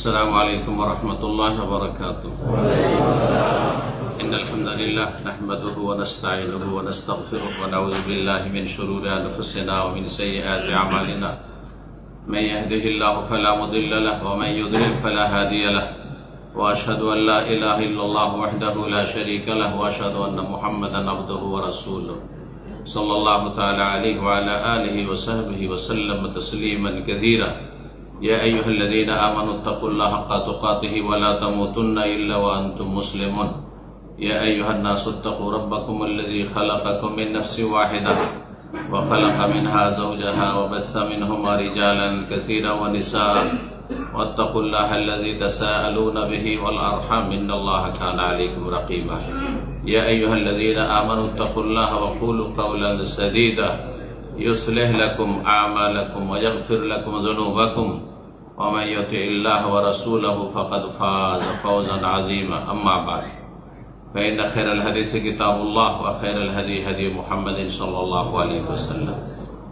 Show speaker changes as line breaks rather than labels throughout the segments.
السلام عليكم ورحمة الله وبركاته. إن الحمد لله نحمده ونستعينه ونستغفره ونعوذ بالله من شرور أنفسنا ومن سيئات أعمالنا. من يهده الله فلا مضل له ومن يضلل فلا هادي له. وأشهد أن لا إله إلا الله وحده لا شريك له وأشهد أن محمدا عبده ورسوله صلى الله تعالى عليه وعلى آله وصحبه وسلم تسليما كثيرا. يا أيها الذين آمنوا اتقوا الله حق تقاته ولا تموتن إلا وأنتم مسلمون. يا أيها الناس اتقوا ربكم الذي خلقكم من نفس واحدة وخلق منها زوجها وبث منهما رجالا كثيرا ونساء واتقوا الله الذي تساءلون به والأرحام إن الله كان عليكم رقيبا. يا أيها الذين آمنوا اتقوا الله وقولوا قولا سديدا يصلح لكم أعمالكم ويغفر لكم ذنوبكم ومن يطع الله ورسوله فقد فاز فوزا عظيما. أما بعد فإن خير الحديث كتاب الله وخير الهدي هدي محمد صلى الله عليه وسلم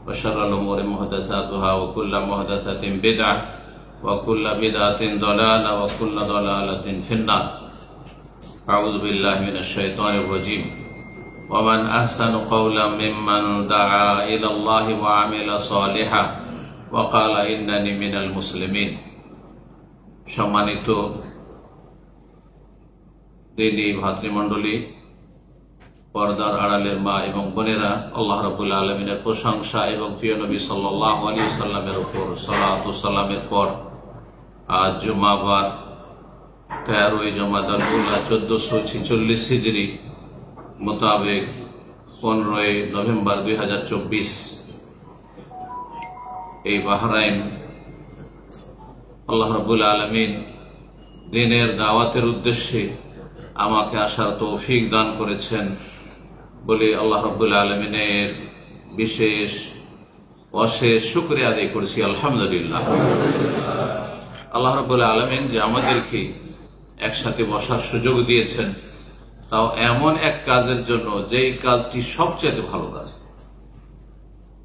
وشر الأمور محدثاتها وكل محدثة بدعة وكل بدعة ضلالة وكل ضلالة في النار. أعوذ بالله من الشيطان الرجيم. ومن أحسن قولا ممن دعا إلى الله وعمل صالحا وقال إنني من المسلمين. সম্মানিত দিনী ভাতৃমণ্ডলী, পর্দার আড়ালের মা এবং বোনেরা, আল্লাহ রাব্বুল আলামিনের প্রশংসা এবং প্রিয় নবী সাল্লাল্লাহু আলাইহি সাল্লামের উপর সালাত ও সালামের পর আজ জুমাবার 13 জমাদাল উলা 1446 হিজরি মোতাবেক 15 নভেম্বর 2024 এই বাহরাইন আল্লাহ রাব্বুল আলামিন দ্বীনের দাওয়াতের উদ্দেশ্যে আমাকে আসার তৌফিক দান করেছেন বলে আল্লাহ রাব্বুল আলামিনের বিশেষ অশেষ শুকরিয়া আদায় করছি। আলহামদুলিল্লাহ। আল্লাহ রাব্বুল আলামিন যে আমাদেরকে একসাথে বসার সুযোগ দিয়েছেন, তাও এমন এক কাজের জন্য যেই কাজটি সবচেয়ে ভালো কাজ,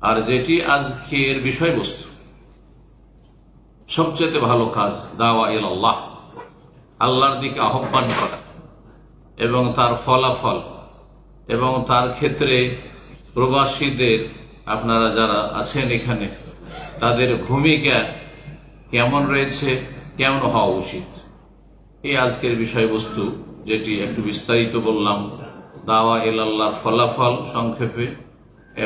আর যেটি আজকের বিষয়বস্তু সবচেয়ে ভালো কাজ, দাওয়া ইলাল্লাহ, আল্লাহর দিকে আহ্বান করা এবং তার ফলাফল এবং তার ক্ষেত্রে প্রবাসীদের, আপনারা যারা আছেন এখানে, তাদের ভূমিকা কেমন রয়েছে, কেমন হওয়া উচিত, এই আজকের বিষয়বস্তু, যেটি একটু বিস্তারিত বললাম। দাওয়া ইলাল্লাহর ফলাফল সংক্ষেপে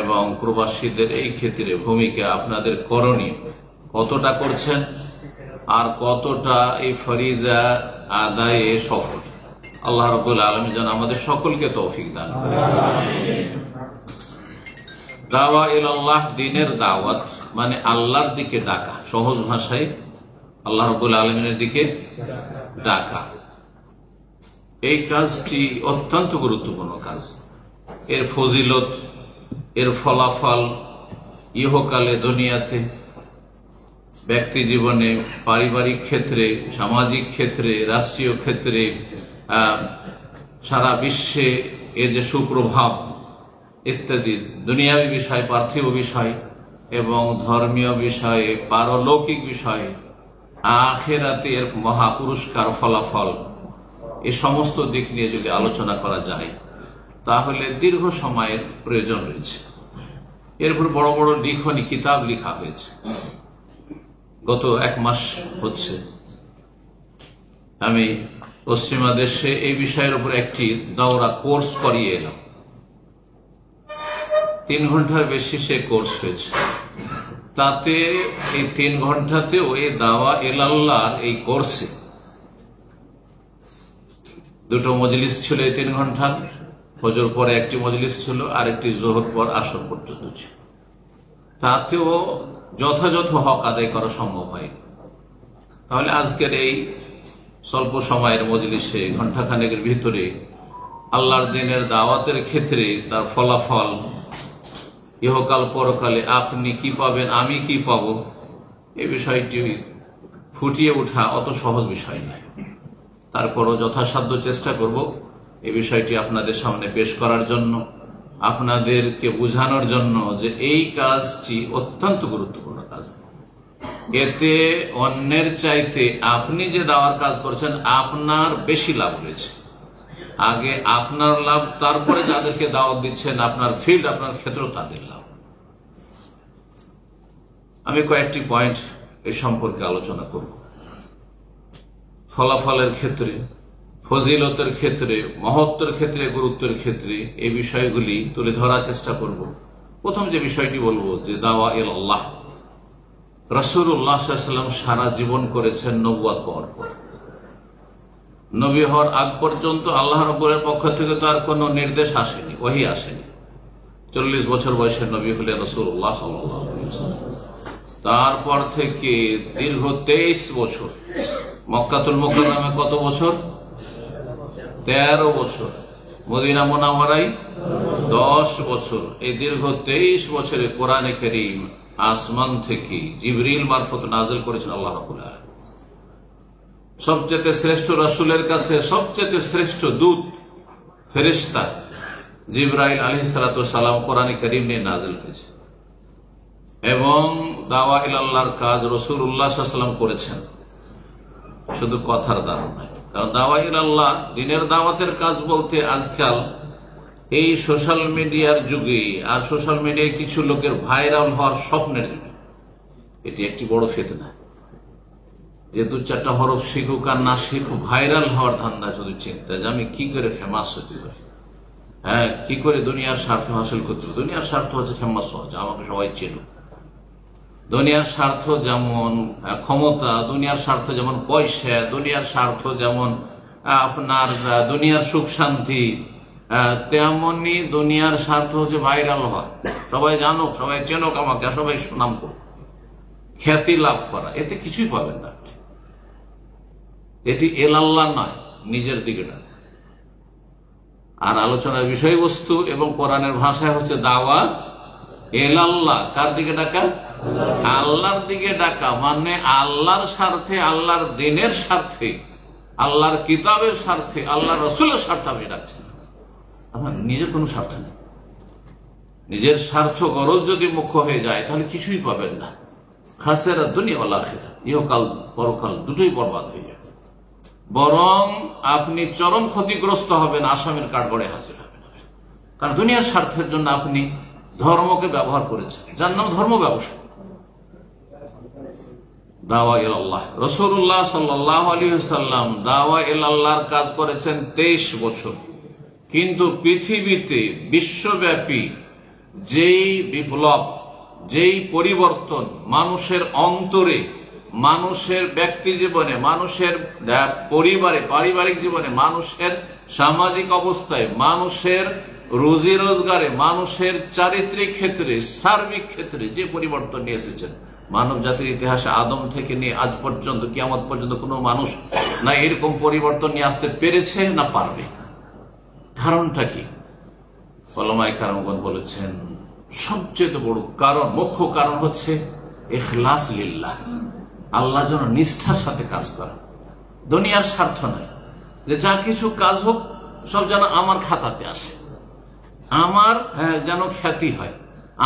এবং প্রবাসীদের এই ক্ষেত্রে ভূমিকা, আপনাদের করণীয়, কতটা করছেন আর কতটা এই ফরিজা আদায়ে সফল। আল্লাহ রাব্বুল আলামিন যেন আমাদের সকলকে তৌফিক দান করেন। দাওয়া ইলাল্লাহ, দ্বীনের দাওয়াত মানে আল্লাহর দিকে ডাকা, সহজ ভাষায় আল্লাহ রাব্বুল আলামিনের দিকে ডাকা। এই কাজটি অত্যন্ত গুরুত্বপূর্ণ কাজ। এর ফজিলত, এর ফলাফল ইহকালে, দুনিয়াতে, ব্যক্তি জীবনে, পারিবারিক ক্ষেত্রে, সামাজিক ক্ষেত্রে, রাষ্ট্রীয় ক্ষেত্রে, সারা বিশ্বে এর যে সুপ্রভাব ইত্যাদি, দুনিয়াবী বিষয়, পার্থিব বিষয় এবং ধর্মীয় বিষয়ে, পারলৌকিক বিষয়ে, আখিরাতে এর মহাপুরস্কার, ফলাফল, এই সমস্ত দিক নিয়ে যদি আলোচনা করা যায় তাহলে দীর্ঘ সময়ের প্রয়োজন রয়েছে। এরপর বড় বড় লিখনী কিতাব লেখা হয়েছে। গত 1 মাস হচ্ছে আমি পশ্চিমা দেশে এই বিষয়ের উপর একটি দাওরা কোর্স করিয়ে এলাম। 3 ঘন্টার বেশি সে কোর্স হয়েছে। তাতে এই 3 ঘন্টাতেও এই দাওয়া ইলাল্লাহর এই কোর্সে 2টো মজলিস ছিল। এই 3 ঘন্টার ফজর পরে একটি মজলিস ছিল, আর একটি জোহর পর আসর পর্যন্ত ছিল। তাতেও যথাযথ হক আদায় করা সম্ভব হয়। তাহলে আজকের এই স্বল্প সময়ের মজলিসে, ঘণ্টাখানেকের ভিতরে আল্লাহর দ্বীনের দাওয়াতের ক্ষেত্রে তার ফলাফল, ইহকাল পরকালে আপনি কি পাবেন, আমি কি পাব, এই বিষয়টি ফুটিয়ে ওঠা অত সহজ বিষয় নয়। তারপরও যথাসাধ্য চেষ্টা করব এই বিষয়টি আপনাদের সামনে পেশ করার জন্য, আপনাদেরকে বোঝানোর জন্য যে এই কাজটি অত্যন্ত গুরুত্বপূর্ণ কাজ। এতে অন্যের চাইতে আপনি যে দাওয়ার কাজ করছেন আপনার বেশি লাভ রয়েছে। আগে আপনার লাভ, তারপরে যাদেরকে দাওয়াত দিচ্ছেন আপনার ফিল্ড, আপনার ক্ষেত্র, তাদের লাভ। আমি কয়েকটি পয়েন্ট এই সম্পর্কে আলোচনা করব। ফলাফলের ক্ষেত্রে, ফজিলতের ক্ষেত্রে, মহত্বের ক্ষেত্রে, গুরুত্বের ক্ষেত্রে এই বিষয়গুলি তুলে ধরার চেষ্টা করব। প্রথম যে বিষয়টি বলবো যে দাওয়া ইলা আল্লাহ, রাসূলুল্লাহ সাল্লাল্লাহু আলাইহি ওয়াসাল্লাম সারা জীবন করেছেন নবুয়ত পাওয়ার পর। নবী হওয়ার আগ পর্যন্ত আল্লাহ রাব্বুলের পক্ষ থেকে তার কোনো নির্দেশ আসেনি, ওহী আসেনি। 40 বছর বয়সে নবী হলেন রাসূলুল্লাহ সাল্লাল্লাহু আলাইহি ওয়াসাল্লাম। তারপর থেকে দীর্ঘ 23 বছর, মক্কাতুল মুকাররমে কত বছর? 13 বছর, মদিনা মুনাওয়ারায় 10 বছর। এই দীর্ঘ 23 বছরে কোরআনে কারীম আসমান থেকে জিবরিল মারফত নাযিল করেছেন আল্লাহ রাব্বুল আলামিন। সবচেয়ে শ্রেষ্ঠ রাসূলের কাছে সবচেয়ে শ্রেষ্ঠ দূত ফেরেশতা জিবরাইল আলাইহিস সালাতু ওয়াস সালাম কোরআনে কারীম নিয়ে নাযিল হয়েছে। এবং দাওয়া ইলা আল্লাহর কাজ রাসূলুল্লাহ সাল্লাল্লাহু আলাইহি ওয়াসাল্লাম করেছেন, শুধু কথার দ্বারা নয়। কারণ দাওয়া ইলা আল্লাহ, দ্বীনের দাওয়াতের কাজ বলতে আজকাল এই সোশ্যাল মিডিয়ার যুগে আর সোশ্যাল মিডিয়ায় কিছু লোকের ভাইরাল হওয়ার স্বপ্নের যুগে এটি একটি বড় ফিতনা। যে 2-4টা হরফ শিখুক আর না শিখুক, ভাইরাল হওয়ার ধান্দা শুধু চিন্তা যে আমি কি করে ফেমাস হতে পারি, হ্যাঁ, কি করে দুনিয়ার স্বার্থ হাসিল করতে পারি। দুনিয়ার স্বার্থ হচ্ছে ফেমাস হওয়া, আমাকে সবাই চেনো। দুনিয়ার স্বার্থ যেমন ক্ষমতা, দুনিয়ার স্বার্থ যেমন পয়সা, দুনিয়ার স্বার্থ যেমন আপনার দুনিয়ার সুখ শান্তি, তেমনি দুনিয়ার স্বার্থ হচ্ছে ভাইরাল হওয়া, সবাই জানুক, সবাই চেনুক আমাকে, সবাই সুনাম করুক, খ্যাতি লাভ করা। এতে কিছুই পাবেন না। এটি এলাল্লাহ নয়, নিজের দিকে ডাকা। আর আলোচনার বিষয়বস্তু এবং কোরআনের ভাষায় হচ্ছে দাওয়া এলাল্লাহ। কার দিকে ডাকা? আল্লাহর দিকে ডাকা। মানে আল্লাহর স্বার্থে, আল্লাহর দ্বীনের স্বার্থে, আল্লাহর কিতাবের স্বার্থে, আল্লাহর রাসূলের স্বার্থে আপনি ডাকছেন। আমার নিজের কোনো স্বার্থ নেই। নিজের স্বার্থ গরজ যদি মুখ্য হয়ে যায় তাহলে কিছুই পাবেন না। খাসেরা দুনিয়া ওয়াল আখিরা, ইহকাল পরকাল দুটোই বরবাদ হয়ে যাবে। বরং আপনি চরম ক্ষতিগ্রস্ত হবেন, আসামের কাঠগড়ে হাসিল হবেন। কারণ দুনিয়ার স্বার্থের জন্য আপনি ধর্মকে ব্যবহার করেছেন, যার নাম ধর্ম ব্যবসা। দাওয়া ইলা আল্লাহ, রাসূলুল্লাহ সাল্লাল্লাহু আলাইহি ওয়াসাল্লাম দাওয়া ইলা আল্লাহর কাজ করেছেন 23 বছর। কিন্তু পৃথিবীতে বিশ্বব্যাপী যেই বিপ্লব, যেই পরিবর্তন মানুষের অন্তরে, মানুষের ব্যক্তি জীবনে, মানুষের পরিবারে, পারিবারিক জীবনে, মানুষের সামাজিক অবস্থায়, মানুষের রুজি রোজগারে, মানুষের চারিত্রিক ক্ষেত্রে, সার্বিক ক্ষেত্রে যে পরিবর্তন নিয়ে এসেছেন, মানব জাতির ইতিহাসে আদম থেকে নিয়ে আজ পর্যন্ত, কিয়ামত পর্যন্ত কোনো মানুষ না এরকম পরিবর্তন নিয়ে আসতে পেরেছে না পারবে। কারণটা কি? উলামায়ে কেরামগণ বলেছেন সবচেয়ে বড় কারণ, মুখ্য কারণ হচ্ছে ইখলাস লিল্লাহ, আল্লাহর জন্য নিষ্ঠার সাথে কাজ করা। দুনিয়ার স্বার্থ নয়, যে যা কিছু কাজ হোক সব যেন আমার খাতাতে আসে, আমার যেন খ্যাতি হয়,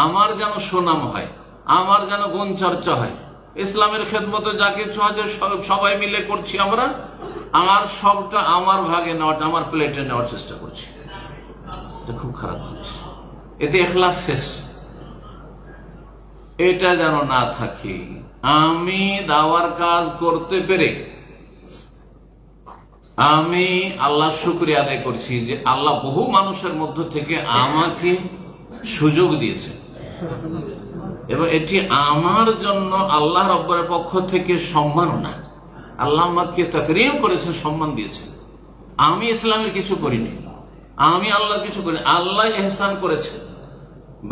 আমার যেন সুনাম হয়, আমার যেন গুণ চর্চা হয়। ইসলামের খেদমতে যা কিছু আছে সবাই মিলে করছি আমরা, আর সবটা আমার ভাগে নেওয়ার, আমার প্লেটে নেওয়ার চেষ্টা করছি। এটা খুব খারাপ জিনিস, এতে ইখলাস শেষ। এটা যেন না থাকে। আমি দাওয়ার কাজ করতে পেরে আমি আল্লাহর শুকরিয়া আদায় করছি যে আল্লাহ বহু মানুষের মধ্য থেকে আমাকে সুযোগ দিয়েছে, এবং এটি আমার জন্য আল্লাহ রাব্বুলের পক্ষ থেকে সম্মাননা। আল্লাহ আমাকে তাকরীম করেছেন, সম্মান দিয়েছেন। আমি ইসলামের কিছু করিনি, আমি আল্লাহর কিছু করিনি, আল্লাহ ইহসান করেছেন।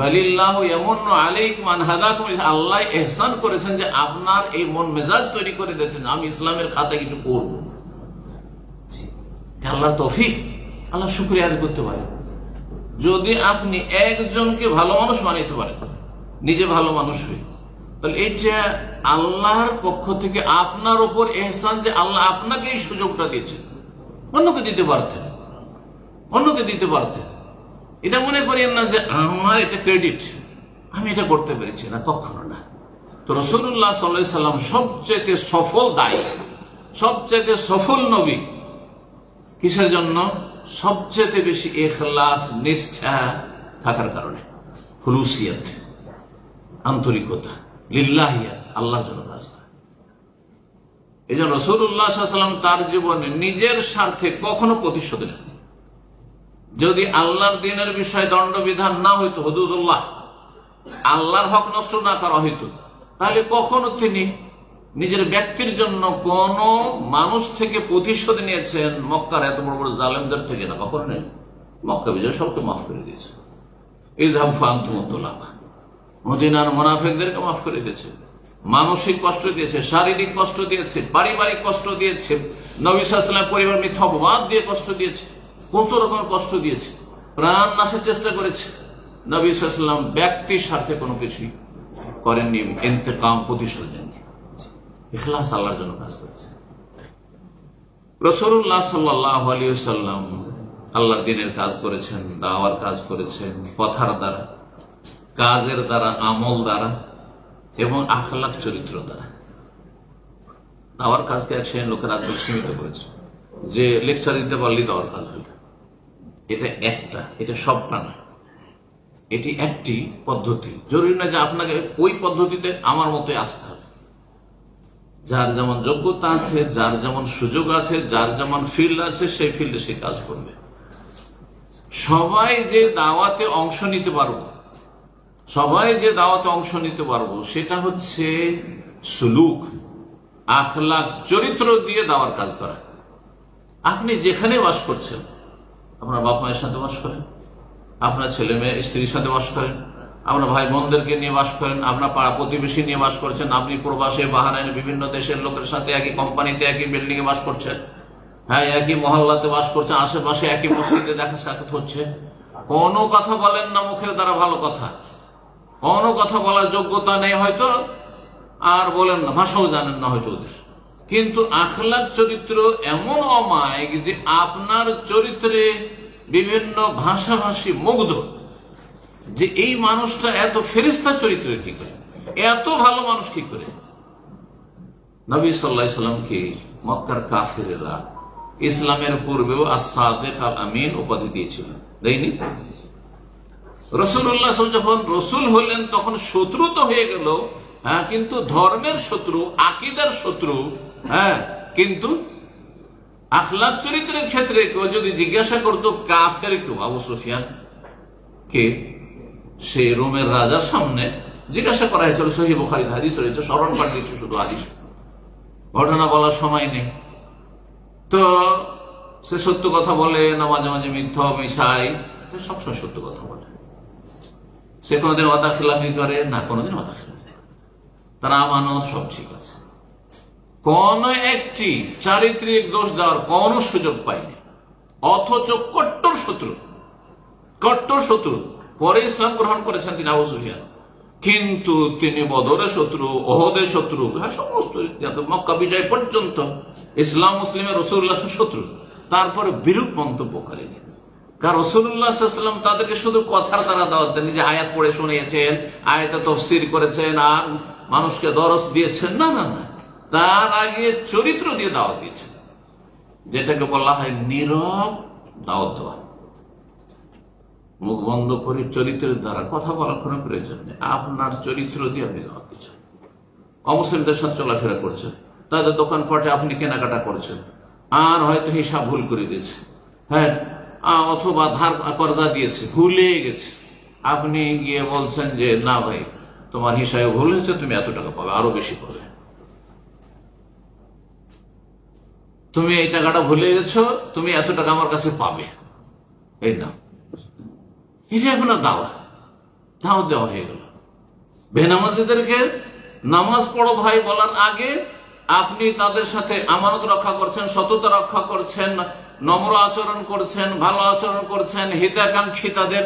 বালিল্লাহু ইয়ামুন্নু আলাইকুম আন হাদাকুম, আল্লাহ ইহসান করেছেন যে আপনার এই মন মেজাজ তৈরি করে দিয়েছেন আমি ইসলামের খাতায় কিছু করব। আল্লাহর তৌফিক, আল্লাহ শুকরিয়া আদায় করতে পারেন। যদি আপনি একজনকে ভালো মানুষ বানাইতে পারেন, নিজে ভালো মানুষ হয়ে, তাহলে এটা আল্লাহর পক্ষ থেকে আপনার উপর ইহসান যে আল্লাহ আপনাকে এই সুযোগটা দিয়েছেন। অন্যকে দিতে পারতেন, অন্যকে দিতে পারতেন। এটা মনে করেন না যে আমার এটা ক্রেডিট, আমি এটা করতে পেরেছি না, কখনো না। তো রাসূলুল্লাহ সাল্লাল্লাহু আলাইহি সাল্লাম সবচেয়ে সফল দায়ী, সবচেয়ে সফল নবী। কিসের জন্য? সবচেয়ে বেশি ইখলাস, নিষ্ঠা থাকার কারণে, খুলুসিয়াত, আন্তরিকতা, লিল্লাহিয়াত, আল্লাহর জন্য কাজ করে। এই জন্য রাসূলুল্লাহ সাল্লাল্লাহু আলাইহি ওয়াসাল্লাম তার জীবনে নিজের স্বার্থে কখনো প্রতিশোধ নেন। যদি আল্লাহর দ্বীনের বিষয়ে দণ্ডবিধান না হইতো, হুদুদুল্লাহ, আল্লাহর হক নষ্ট না করা হইতো, তাহলে কখনো তিনি নিজের ব্যক্তির জন্য কোন মানুষ থেকে প্রতিশোধ নিয়েছেন মক্কার এত বড় বড় জালেমদের থেকে? না, কখনো নেই। মক্কা বিজয় সবকে মাফ করে দিয়েছে। ইযহাবু ফাআনতুম তুলাক, মদিনার মুনাফিকদেরকে মাফ করে দিয়েছে। মানসিক কষ্ট দিয়েছে, শারীরিক কষ্ট দিয়েছে, পারিবারিক কষ্ট দিয়েছে, নবী সাল্লাল্লাহু আলাইহি ওয়াসাল্লাম পরিবার মিথ্যা অপবাদ দিয়ে কষ্ট দিয়েছে, কত রকমের কষ্ট দিয়েছে, প্রাণ নাশের চেষ্টা করেছে। নবী সাল্লাল্লাহু আলাইহি ওয়াসাল্লাম ব্যক্তির স্বার্থে কোনো কিছুই করেননি, ইন্তেকাম, প্রতিশোধ নেননি। ইখলাস, আল্লাহর জন্য কাজ করেছে। রাসূলুল্লাহ সাল্লাল্লাহু আলাইহি ওয়াসাল্লাম আল্লাহর দ্বীনের কাজ করেছেন, দাওয়ার কাজ করেছেন, কথার দ্বারা, কাজের দ্বারা, আমল দ্বারা এবং আখলাক, চরিত্র দ্বারা। দাওয়ার কাজকে এক শ্রেণীর লোকের আজ সীমিত করেছে যে লেকচার দিতে পারলেই দাওয়ার কাজ হইল। এটা একটা, এটা সবটা না, এটি একটি পদ্ধতি। জরুরি না যে আপনাকে ওই পদ্ধতিতে আমার মতোই আসতে হবে। যার যেমন যোগ্যতা আছে, যার যেমন সুযোগ আছে, যার যেমন ফিল্ড আছে, সেই ফিল্ডে সে কাজ করবে। সবাই যে দাওয়াতে অংশ নিতে পারবো, সবাই যে দাওয়াতে অংশ নিতে পারবো, সেটা হচ্ছে সুলুক, আখলাক, চরিত্র দিয়ে দাওয়ার কাজ করা। আপনি যেখানে বাস করছেন, আপনার বাপ মায়ের সাথে বাস করেন, আপনার ছেলে মেয়ে স্ত্রীর সাথে বাস করেন, আপনার ভাই বোনদেরকে নিয়ে বাস করেন, আপনার পাড়া প্রতিবেশী নিয়ে বাস করছেন, আপনি প্রবাসে, বাহারাইনে, বিভিন্ন দেশের লোকের সাথে একই কোম্পানিতে, একই বিল্ডিং এ বাস করছেন, হ্যাঁ, একই মহল্লাতে বাস করছেন, আশেপাশে একই মসজিদে দেখা সাক্ষাৎ হচ্ছে। কোনো কথা বলেন না মুখের দ্বারা ভালো কথা, কোনো কথা বলার যোগ্যতা নেই হয়তো, আর বলেন না, ভাষাও জানেন না হয়তো ওদের, কিন্তু আখলাক, চরিত্র এমন অমায়িক যে আপনার চরিত্রে বিভিন্ন ভাষাভাষী মুগ্ধ যে এই মানুষটা এত ফেরেশতা চরিত্রের কি করে, এত ভালো মানুষ কি করে। নবী সাল্লাল্লাহু আলাইহি সাল্লামকে মক্কার কাফিরেরা ইসলামের পূর্বেও as-সাদিক আল-আমিন উপাধি দিয়েছিল, দেয়নি? রাসূলুল্লাহ সাল্লাল্লাহু আলাইহি ওয়াসাল্লাম যখন রাসূল হলেন তখন শত্রু তো হয়ে গেল, হ্যাঁ, কিন্তু ধর্মের শত্রু, আকীদার শত্রু, হ্যাঁ, কিন্তু আখলাক চরিত্রের ক্ষেত্রে কেউ যদি জিজ্ঞাসা করতো কাফের কেউ, আবু সুফিয়ান কে, সে রোমের রাজার সামনে জিজ্ঞাসা করা হয়েছিল, সহিহ বুখারীর হাদিস রয়েছে, স্মরণ পাঠ দিচ্ছে শুধু হাদিস, ঘটনা বলার সময় নেই। তো সে সত্য কথা বলে না, মাঝে মাঝে মিথ্যা মিশায়, সবসময় সত্য কথা বলে। সে কোনোদিন ওয়াদা খিলাফি করে না, কোনোদিন ওয়াদা খিলাফি, তার আমানত সব ঠিক আছে, কোন একটি চারিত্রিক দোষ দেওয়ার কোন সুযোগ পায়নি। অথচ কট্টর শত্রু, কট্টর শত্রু, পরে ইসলাম গ্রহণ করেছেন তিনি আবু সুফিয়ান, কিন্তু তিনি বদরের শত্রু, ওহদের শত্রু, হ্যাঁ, সমস্ত মক্কা বিজয় পর্যন্ত ইসলাম মুসলিমের রাসূলুল্লাহ শত্রু। তারপরে বিরূপ মন্তব্য করেন, কারণ রাসূলুল্লাহ সাল্লাল্লাহু আলাইহি ওয়াসাল্লাম তাদেরকে শুধু কথার দ্বারা দাওয়াত দেন, যে আয়াত পড়ে শুনিয়েছেন, আয়াতে তাফসীর করেছেন আর মানুষকে দরস দিয়েছেন, না না না, তার আগে চরিত্র দিয়ে দাওয়াত দিয়েছেন, যেটাকে বলা হয় নীরব দাওয়াত দেওয়া। মুখ বন্ধ করে চরিত্রের দ্বারা কথা বলার কোনো প্রয়োজন নেই, আপনার চরিত্র দিয়ে আপনি দাওয়াত দিচ্ছেন। অমুসলিমদের সাথে চলাফেরা করছেন, তাদের দোকানপাটে আপনি কেনাকাটা করছেন, আর হয়তো হিসাব ভুল করে দিয়েছে, হ্যাঁ, অথবা ধার কর্জা দিয়েছে, ভুলে গেছে, আপনি গিয়ে বলছেন যে না ভাই, তোমার হিসাবে ভুল হয়েছে, তুমি এত টাকা পাবে, আরো বেশি পাবে, তুমি এই টাকাটা ভুলে গেছো, তুমি এত টাকা আমার কাছে পাবে, এই না, এটা এখন দাওয়া, দাওয়াত দেওয়া হয়ে গেল। বেনামাজিদেরকে নামাজ পড়ো ভাই বলার আগে আপনি তাদের সাথে আমানত রক্ষা করছেন, সততা রক্ষা করছেন, নম্র আচরণ করছেন, ভালো আচরণ করছেন, হিতাকাঙ্ক্ষী তাদের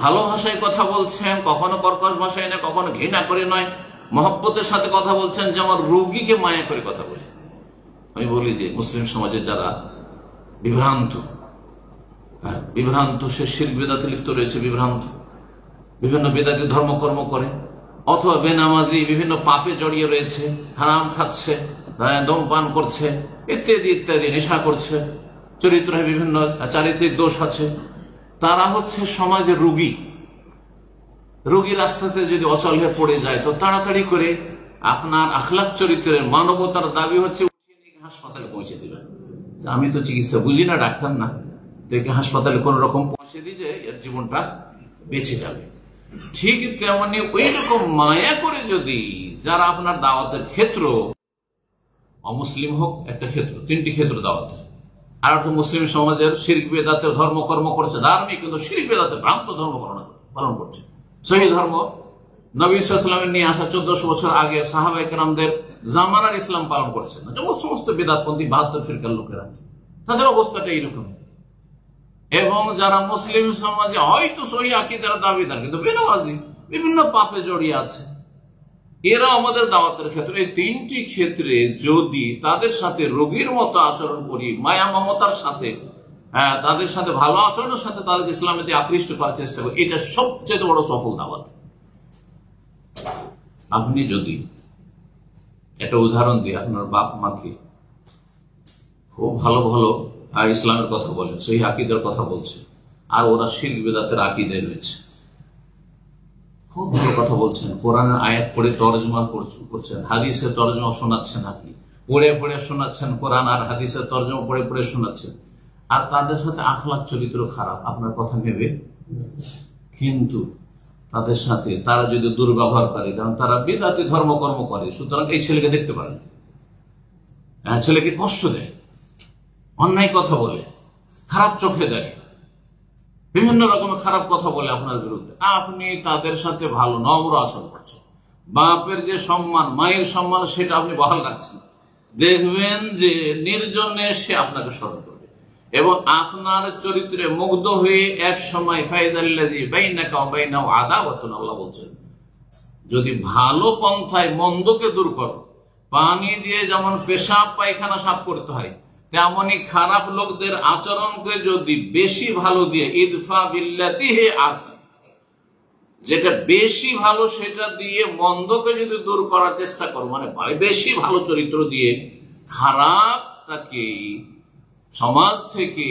ভালো ভাষায় কথা বলছেন, কখনো কর্কশ ভাষায় নয়, কখনো ঘৃণা করে নয়, মহব্বতের সাথে কথা বলছেন, যেমন রোগীকে মায়া করে কথা বলে। আমি বলি যে মুসলিম সমাজে যারা বিভ্রান্ত, বিভ্রান্ত, সে শিরক বিদআতে লিপ্ত রয়েছে, বিভ্রান্ত, বিভিন্ন বেদাতি ধর্মকর্ম করে, অথবা বেনামাজি বিভিন্ন পাপে জড়িয়ে রয়েছে, হারাম খাচ্ছে, ধূমপান করছে, ইত্যাদি ইত্যাদি, নেশা করছে, চরিত্রে বিভিন্ন চারিত্রিক দোষ আছে, তারা হচ্ছে সমাজের রোগী। রোগী রাস্তাতে যদি অচল হয়ে পড়ে যায় তো তাড়াতাড়ি করে আপনার আখলাক চরিত্রের মানবতার দাবি হচ্ছে উঠিয়ে নিয়ে হাসপাতালে পৌঁছে দিবেন। আমি তো চিকিৎসা বুঝি না, ডাক্তার না, দেখে হাসপাতালে কোন রকম পৌঁছে দিয়ে যে এর জীবনটা বেঁচে যাবে। ঠিক তেমনি ওই রকম মায়া করে যদি যারা আপনার দাওয়াতের ক্ষেত্র, অমুসলিম হোক একটা ক্ষেত্র, তিনটি ক্ষেত্র দাওয়াতের, আর একটা মুসলিম সমাজের শিরক বিদআতের ধর্মকর্ম করছে, ধার্মিক কিন্তু শিরক বিদআতের ভ্রান্ত ধর্ম পালন করছে। সহি ধর্ম নবী সাল্লাল্লাহু আলাইহি ওয়াসাল্লামের নিয়ে আসা 1400 বছর আগে সাহাবায়ে কেরামদের জামানার ইসলাম পালন করছে না, যেমন সমস্ত বিদআতপন্থী 72 ফিরকার লোকেরা, তাদের অবস্থাটা এইরকম। এবং যারা মুসলিম সমাজে হয়তো সহি আকীদার দাবিদার কিন্তু বেনামাজি, বিভিন্ন পাপে জড়িয়ে আছে, এরা আমাদের দাওয়াতের ক্ষেত্রে, এই তিনটি ক্ষেত্রে যদি তাদের সাথে রোগীর মতো আচরণ করি, মায়া মমতার সাথে, তাদের সাথে ভালো আচরণের সাথে তাদেরকে ইসলামেতে আকৃষ্ট করার চেষ্টা করি, এটা সবচেয়ে বড় সফল দাওয়াত। আপনি যদি একটা উদাহরণ দিই, আপনার বাপ মাকে খুব ভালো ভালো ইসলামের কথা বলেন, সেই আকীদার কথা বলছে, আর ওরা শিরক বিদআতের আকীদায় রয়েছে, খুব ভালো কথা বলছেন, কোরআনের আয়াত পড়ে তরজমা করছেন, হাদিসের তরজমা শোনাচ্ছেন, আপনি পড়ে পড়ে শোনাচ্ছেন, কোরআন আর হাদিসের তরজমা পড়ে পড়ে শোনাচ্ছেন, আর তাদের সাথে আখলাক চরিত্র খারাপ, আপনার কথা নেবে। কিন্তু তাদের সাথে তারা যদি দুর্ব্যবহার করে, কারণ তারা বিদআতি ধর্মকর্ম করে, সুতরাং এই ছেলেকে দেখতে পারেন, ছেলেকে কষ্ট দেয়, অন্যায় কথা বলে, খারাপ চোখে দেখে, বিভিন্ন রকমের খারাপ কথা বলে আপনার বিরুদ্ধে, আপনি তাদের সাথে ভালো নম্র আচরণ করছেন, বাপের যে সম্মান, মায়ের সম্মান, সেটা আপনি বহাল রাখছেন, দেখবেন যে নির্জনে সে আপনাকে স্মরণ করবে এবং আপনার চরিত্রে মুগ্ধ হয়ে এক সময় ফাইদাল্লাযী বাইনাকা ওয়া বাইনাহু আদাওয়াতুন, আল্লাহ বলছেন যদি ভালো পন্থায় মন্দকে দূর করো, পানি দিয়ে যেমন পেশাব পায়খানা সাফ করতে হয়, তেমনি খারাপ লোকদের আচরণকে যদি বেশি ভালো দিয়ে, ইদফা বিল্লাতি হি আহসান, যেটা বেশি ভালো সেটা দিয়ে মন্দকে যদি দূর করার চেষ্টা করো, মানে বেশি ভালো চরিত্র দিয়ে খারাপটাকে সমাজ থেকে,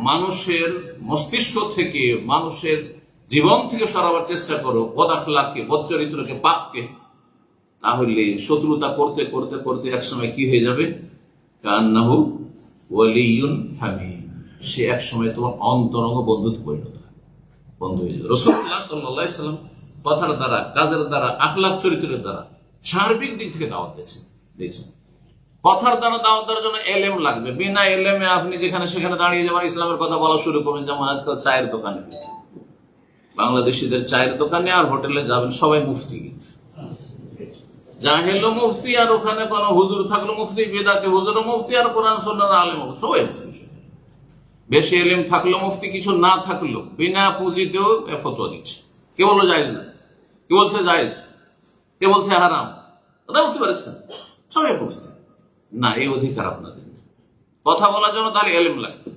মানুষের মস্তিষ্ক থেকে, মানুষের জীবন থেকে সরাবার চেষ্টা করো, বদ আখলাককে, বদ চরিত্রকে, পাপকে, তাহলে শত্রুতা করতে করতে করতে একসময় কি হয়ে যাবে, কান্নাহু ওয়ালিয়ুন হামিম, সে একসময় তোমার অন্তরঙ্গ বন্ধুতে পরিণত হয়, বন্ধু হয়ে যাবে। রাসূলুল্লাহ সাল্লাল্লাহু আলাইহি ওয়াসাল্লাম কথার দ্বারা, কাজের দ্বারা, আখলাক চরিত্রের দ্বারা সার্বিক দিক থেকে দাওয়াত দিয়েছেন। কথার দ্বারা দাওয়াত দেওয়ার জন্য এলেম লাগবে, বিনা এলেমে আপনি যেখানে সেখানে দাঁড়িয়ে যেমন ইসলামের কথা বলা শুরু করবেন, যেমন আজকাল চায়ের দোকানে, বাংলাদেশিদের চায়ের দোকানে আর হোটেলে যাবেন সবাই মুফতি, জাহেল মুফতি, আর ওখানে কোন হুজুর থাকলো মুফতি, বেদাতি হুজুর মুফতি, আর কোরআন সুন্নাহর আলেম সবাই মুফতি, বেশি এলেম থাকলো মুফতি, কিছু না থাকলো বিনা পুঁজিতেও ফতোয়া দিচ্ছে। কে বললো জায়েজ না, কে বলছে জায়েজ, কে বলছে হারাম, কথা বুঝতে পারছেন, সবাই মুফতি না, এই অধিকার আপনাদের। কথা বলার জন্য তাহলে এলেম লাগবে,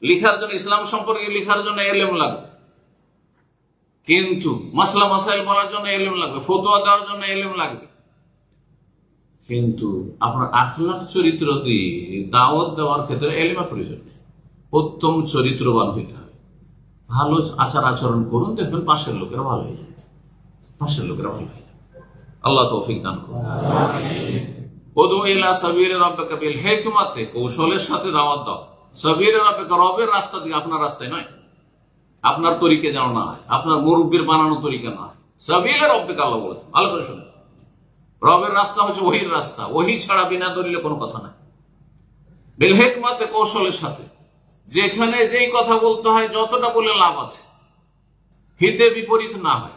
লিখার জন্য, ইসলাম সম্পর্কে লিখার জন্য এলেম লাগবে, কিন্তু মাসলা মাসাইল বলার জন্য এলেম লাগবে, ফতোয়া দেওয়ার জন্য এলেম লাগবে, কিন্তু আপনার আখলাক চরিত্র দিয়ে দাওয়াত দেওয়ার ক্ষেত্রে এলেমের প্রয়োজন নেই। উত্তম চরিত্রবান হইতে হবে, ভালো আচার আচরণ করুন, দেখবেন পাশের লোকেরা ভালো হয়ে যাবে, পাশের লোকেরা ভালো হয়ে যাবে। আল্লাহ তৌফিক দান করুন। উদউ ইলা সাবিলি রাব্বিকা বিল হিকমাতি, কৌশলের সাথে দাওয়াত দাও, সাবিলি রাব্বিকা, রবের রাস্তা দিয়ে, আপনার রাস্তায় নয়, আপনার তরিকে যেন না হয়, আপনার মুরব্বির বানানো তরিকা না হয়, সাবিলি রাব্বিকা আল্লাহ বলেছেন, ভালো করে শুনুন, রবের রাস্তা হচ্ছে ওহির রাস্তা, ওহি ছাড়া বিনা দলিলে কোনো কথা নাই। বিল হিকমাতি, কৌশলের সাথে, যেখানে যেই কথা বলতে হয় যতটা বলে লাভ আছে, হিতে বিপরীত না হয়।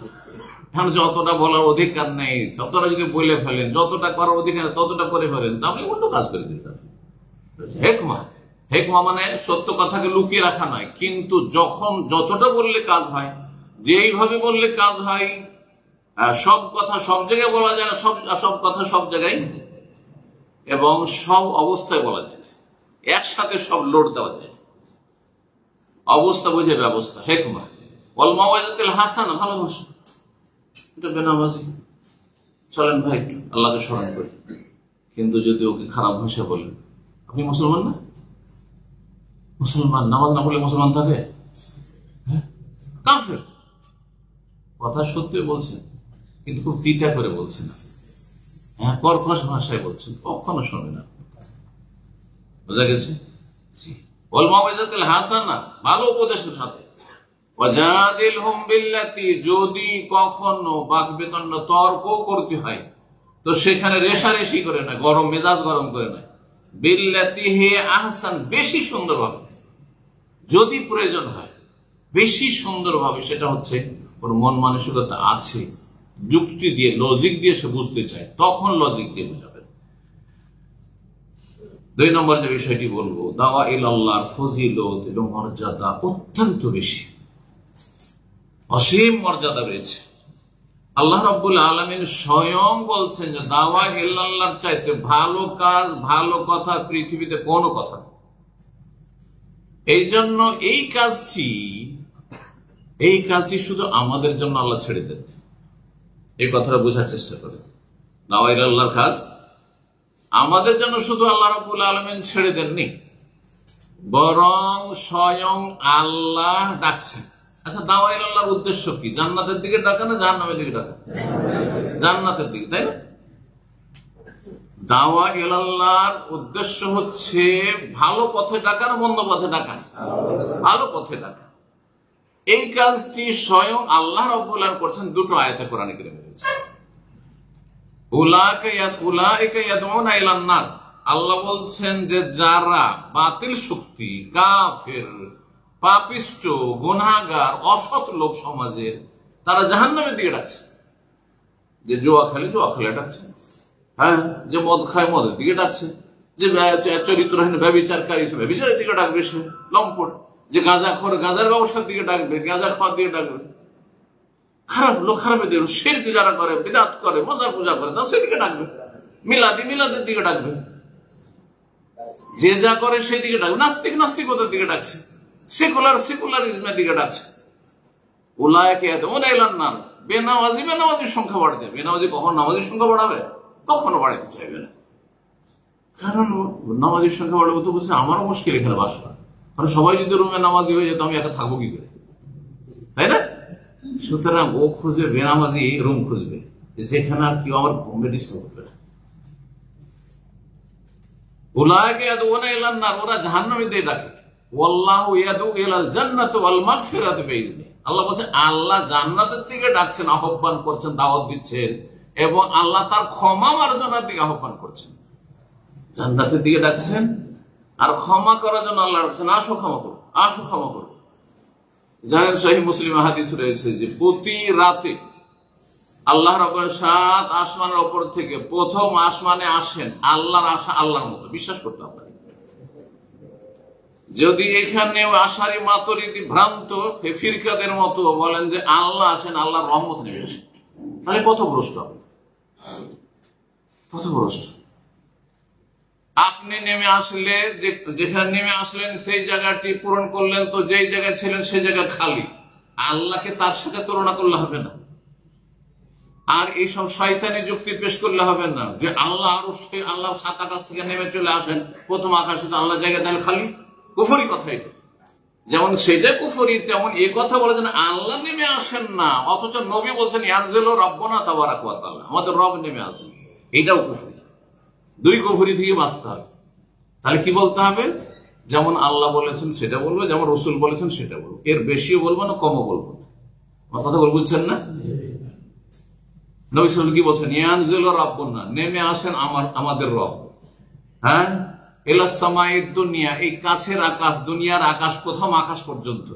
এখন যতটা বলার অধিকার নেই ততটা যদি বলে ফেলেন, যতটা করার অধিকার ততটা করে ফেলেন, তাহলে উল্টো কাজ করে দিতে হবে। হেকমা, হেকমা মানে সত্য কথাকে লুকিয়ে রাখা নয়, কিন্তু যখন যতটা বললে কাজ হয়, যেইভাবে বললে কাজ হয়, সব কথা সব জায়গায় বলা যায় না, সব কথা সব জায়গায় এবং সব অবস্থায় বলা যায়, একসাথে সব লোড দেওয়া যায়, অবস্থা বুঝে ব্যবস্থা। হেকমা ওয়াল মাওয়াইজাতুল হাসানা, ভালোবাসা, এটা বেনামাজি, চলেন ভাই একটু আল্লাহকে স্মরণ করি। কিন্তু যদি ওকে খারাপ ভাষা বলেন, আপনি মুসলমান না? মুসলমান নামাজ না পড়লে মুসলমান থাকে? হ্যাঁ, কাফের। কথা সত্যি বলছেন, কিন্তু খুব তিতা করে বলছেন, হ্যাঁ, কর্কশ ভাষায় বলছেন, কখনো শোনে না। বোঝা গেছে? জি। ওয়াল মাউইজাতুল হাসানা, ভালো উপদেশের সাথে। ওয়াজাদিলহুম বিল্লাতি, যদি কখনো বাকবিতণ্ড তর্ক করতে হয় তো সেখানে রেশারেশি করে না, গরম মেজাজ গরম করে না, বিল্লাতি হে আহসান, বেশি সুন্দরভাবে, যদি প্রয়োজন হয় বেশি সুন্দরভাবে, সেটা হচ্ছে ওর মন মানসিকতা আছে, যুক্তি দিয়ে লজিক দিয়ে সে বুঝতে চায়, তখন লজিক দিয়ে বুঝাবেন। 2 নম্বর যে বিষয়টি বলবো, দাওয়া ইলাল্লাহর ফজিলত এবং মর্যাদা অত্যন্ত বেশি, অসীম মর্যাদা রয়েছে। আল্লাহ রাব্বুল আলামিন স্বয়ং বলছেন যে দাওয়া ইলাল্লাহর চাইতে ভালো কাজ, ভালো কথা পৃথিবীতে কোনো কথা নেই। এই জন্য এই কাজটি শুধু আমাদের জন্য আল্লাহ ছেড়ে দেন, এই কথাটা বোঝার চেষ্টা করেন। দাওয়া ইলাল্লাহর কাজ আমাদের জন্য শুধু আল্লাহ রাব্বুল আলামিন ছেড়ে দেননি, বরং স্বয়ং আল্লাহ ডাকছেন। আচ্ছা, দাওয়া ইলাল্লাহর উদ্দেশ্য কি? জান্নাতের দিকে ডাকা না জাহান্নামের দিকে ডাকা? জান্নাতের দিকে, তাই না? দাওয়া ইলাল্লাহর উদ্দেশ্য হচ্ছে ভালো পথে ডাকা না মন্দ পথে ডাকা? ভালো পথে ডাকা। এই কাজটি স্বয়ং আল্লাহ রাব্বুল আলামিন করছেন, দুটো আয়াতে কোরআনে কারীমে রয়েছে। উলাইকা ইয়াদউনা ইলান নার, আল্লাহ বলছেন যে যারা বাতিল শক্তি, কাফের, পাপিষ্ট, গুনাহগার, অসৎ লোক সমাজের, তারা জাহান্নামের দিকে ডাকছে। যে জুয়া খেলে ডাকছে, হ্যাঁ, যে মদ খায় মদের দিকে ডাকছে, যে চরিত্রহীন ব্যভিচারকারী ব্যভিচারের দিকে ডাকবে, সে লম্পট। যে গাঁজাখোর গাঁজার ব্যবসার দিকে ডাকবে, গাঁজা খাওয়ার দিকে ডাকবে। খারাপ লোক খারাপের দিকে, শিরক যারা করে, বিদআত করে, মজার পূজা করে, তারা সেদিকে ডাকবে। মিলাদের দিকে ডাকবে। যে যা করে সেই দিকে ডাকবে। নাস্তিকতার দিকে ডাকছে, সেকুলারিজমের দিকে ডাকছে। উলাইকা ইয়াদউনা ইলান নার, বেনামাজির সংখ্যা বাড়াতে। বেনামাজি কখন নামাজির সংখ্যা বাড়াবে? কখনো বাড়াতে চাইবে না। কারণ নামাজির সংখ্যা বাড়াবে তো বলছে আমারও মুশকিল এখানে বাসা, কারণ সবাই যদি রুমে নামাজি হয়ে যেত আমি একা থাকবো কি করে, তাই না? সুতরাং ও খুঁজবে বেনামাজি রুম খুঁজবে, যেখানে আর কেউ আমার ঘুমে ডিস্টার্ব করবে না। উলাইকা ইয়াদউনা ইলান নার, ওরা জাহান্নামের দিকে ডাকে। ওয়াল্লাহু ইয়াদউ ইলাল জান্নাতি ওয়াল মাগফিরাতি বিইذনিহি, আল্লাহ বলছে আল্লাহ জান্নাতের দিকে ডাকছেন, আহ্বান করছেন, দাওয়াত দিচ্ছেন, এবং আল্লাহ তার ক্ষমা মার্জনার দিকে আহ্বান করছেন। জান্নাতের দিকে ডাকছেন আর ক্ষমা করার জন্য আল্লাহ ডাকছেন, আসো ক্ষমা করো, আসো ক্ষমা করো। জানেন সহিহ মুসলিমে হাদিস রয়েছে যে প্রতি রাতে আল্লাহ রাব্বুল 7 আসমানের উপর থেকে প্রথম আসমানে আসেন আল্লাহর আশা, আল্লাহর মতো বিশ্বাস করতে হবে। যদি এখানে আশারি মাতুরিদি ভ্রান্ত ফিরকাদের মতো বলেন যে আল্লাহ আসেন, আল্লাহর রহমত নেমে আসেন, তাহলে পথভ্রষ্ট হবে, পথভ্রষ্ট। আপনি নেমে আসলে, যেখানে নেমে আসলেন সেই জায়গাটি পূরণ করলেন, তো যেই জায়গায় ছিলেন সেই জায়গা খালি, আল্লাহকে তার সাথে তুলনা করলে হবে না। আর এইসব শয়তানি যুক্তি পেশ করলে হবে না যে আল্লাহ আল্লাহ 7 আকাশ থেকে নেমে চলে আসেন, প্রথম আকাশে তো আল্লাহ জায়গা তাহলে খালি। কুফরি কথা এটা। যেমন সেটা কুফরি, তেমন এই কথা বলে যেন আল্লাহ নেমে আসেন না, অথচ নবী বলছেন ইয়ানজিলু রাব্বুনা তাবারাকা ওয়া তাআলা, আমাদের রব নেমে আসেন, এটাও কুফরি। 2 কুফরি থেকে বাঁচতে হবে। তাহলে কি বলতে হবে? যেমন আল্লাহ বলেছেন সেটা বলবো, যেমন রাসূল বলেছেন সেটা বলবো, এর বেশিও বলবো না, কমও বলবো না। আমার কথা বল, বুঝছেন না? নবী সাল্লাল্লাহু কি বলছেন? ইয়ানজিলু রাব্বুনা, নেমে আসেন আমাদের রব, হ্যাঁ, ইলাস সামাইদ দুনিয়া, এই কাছের আকাশ, দুনিয়ার আকাশ, প্রথম আকাশ পর্যন্ত,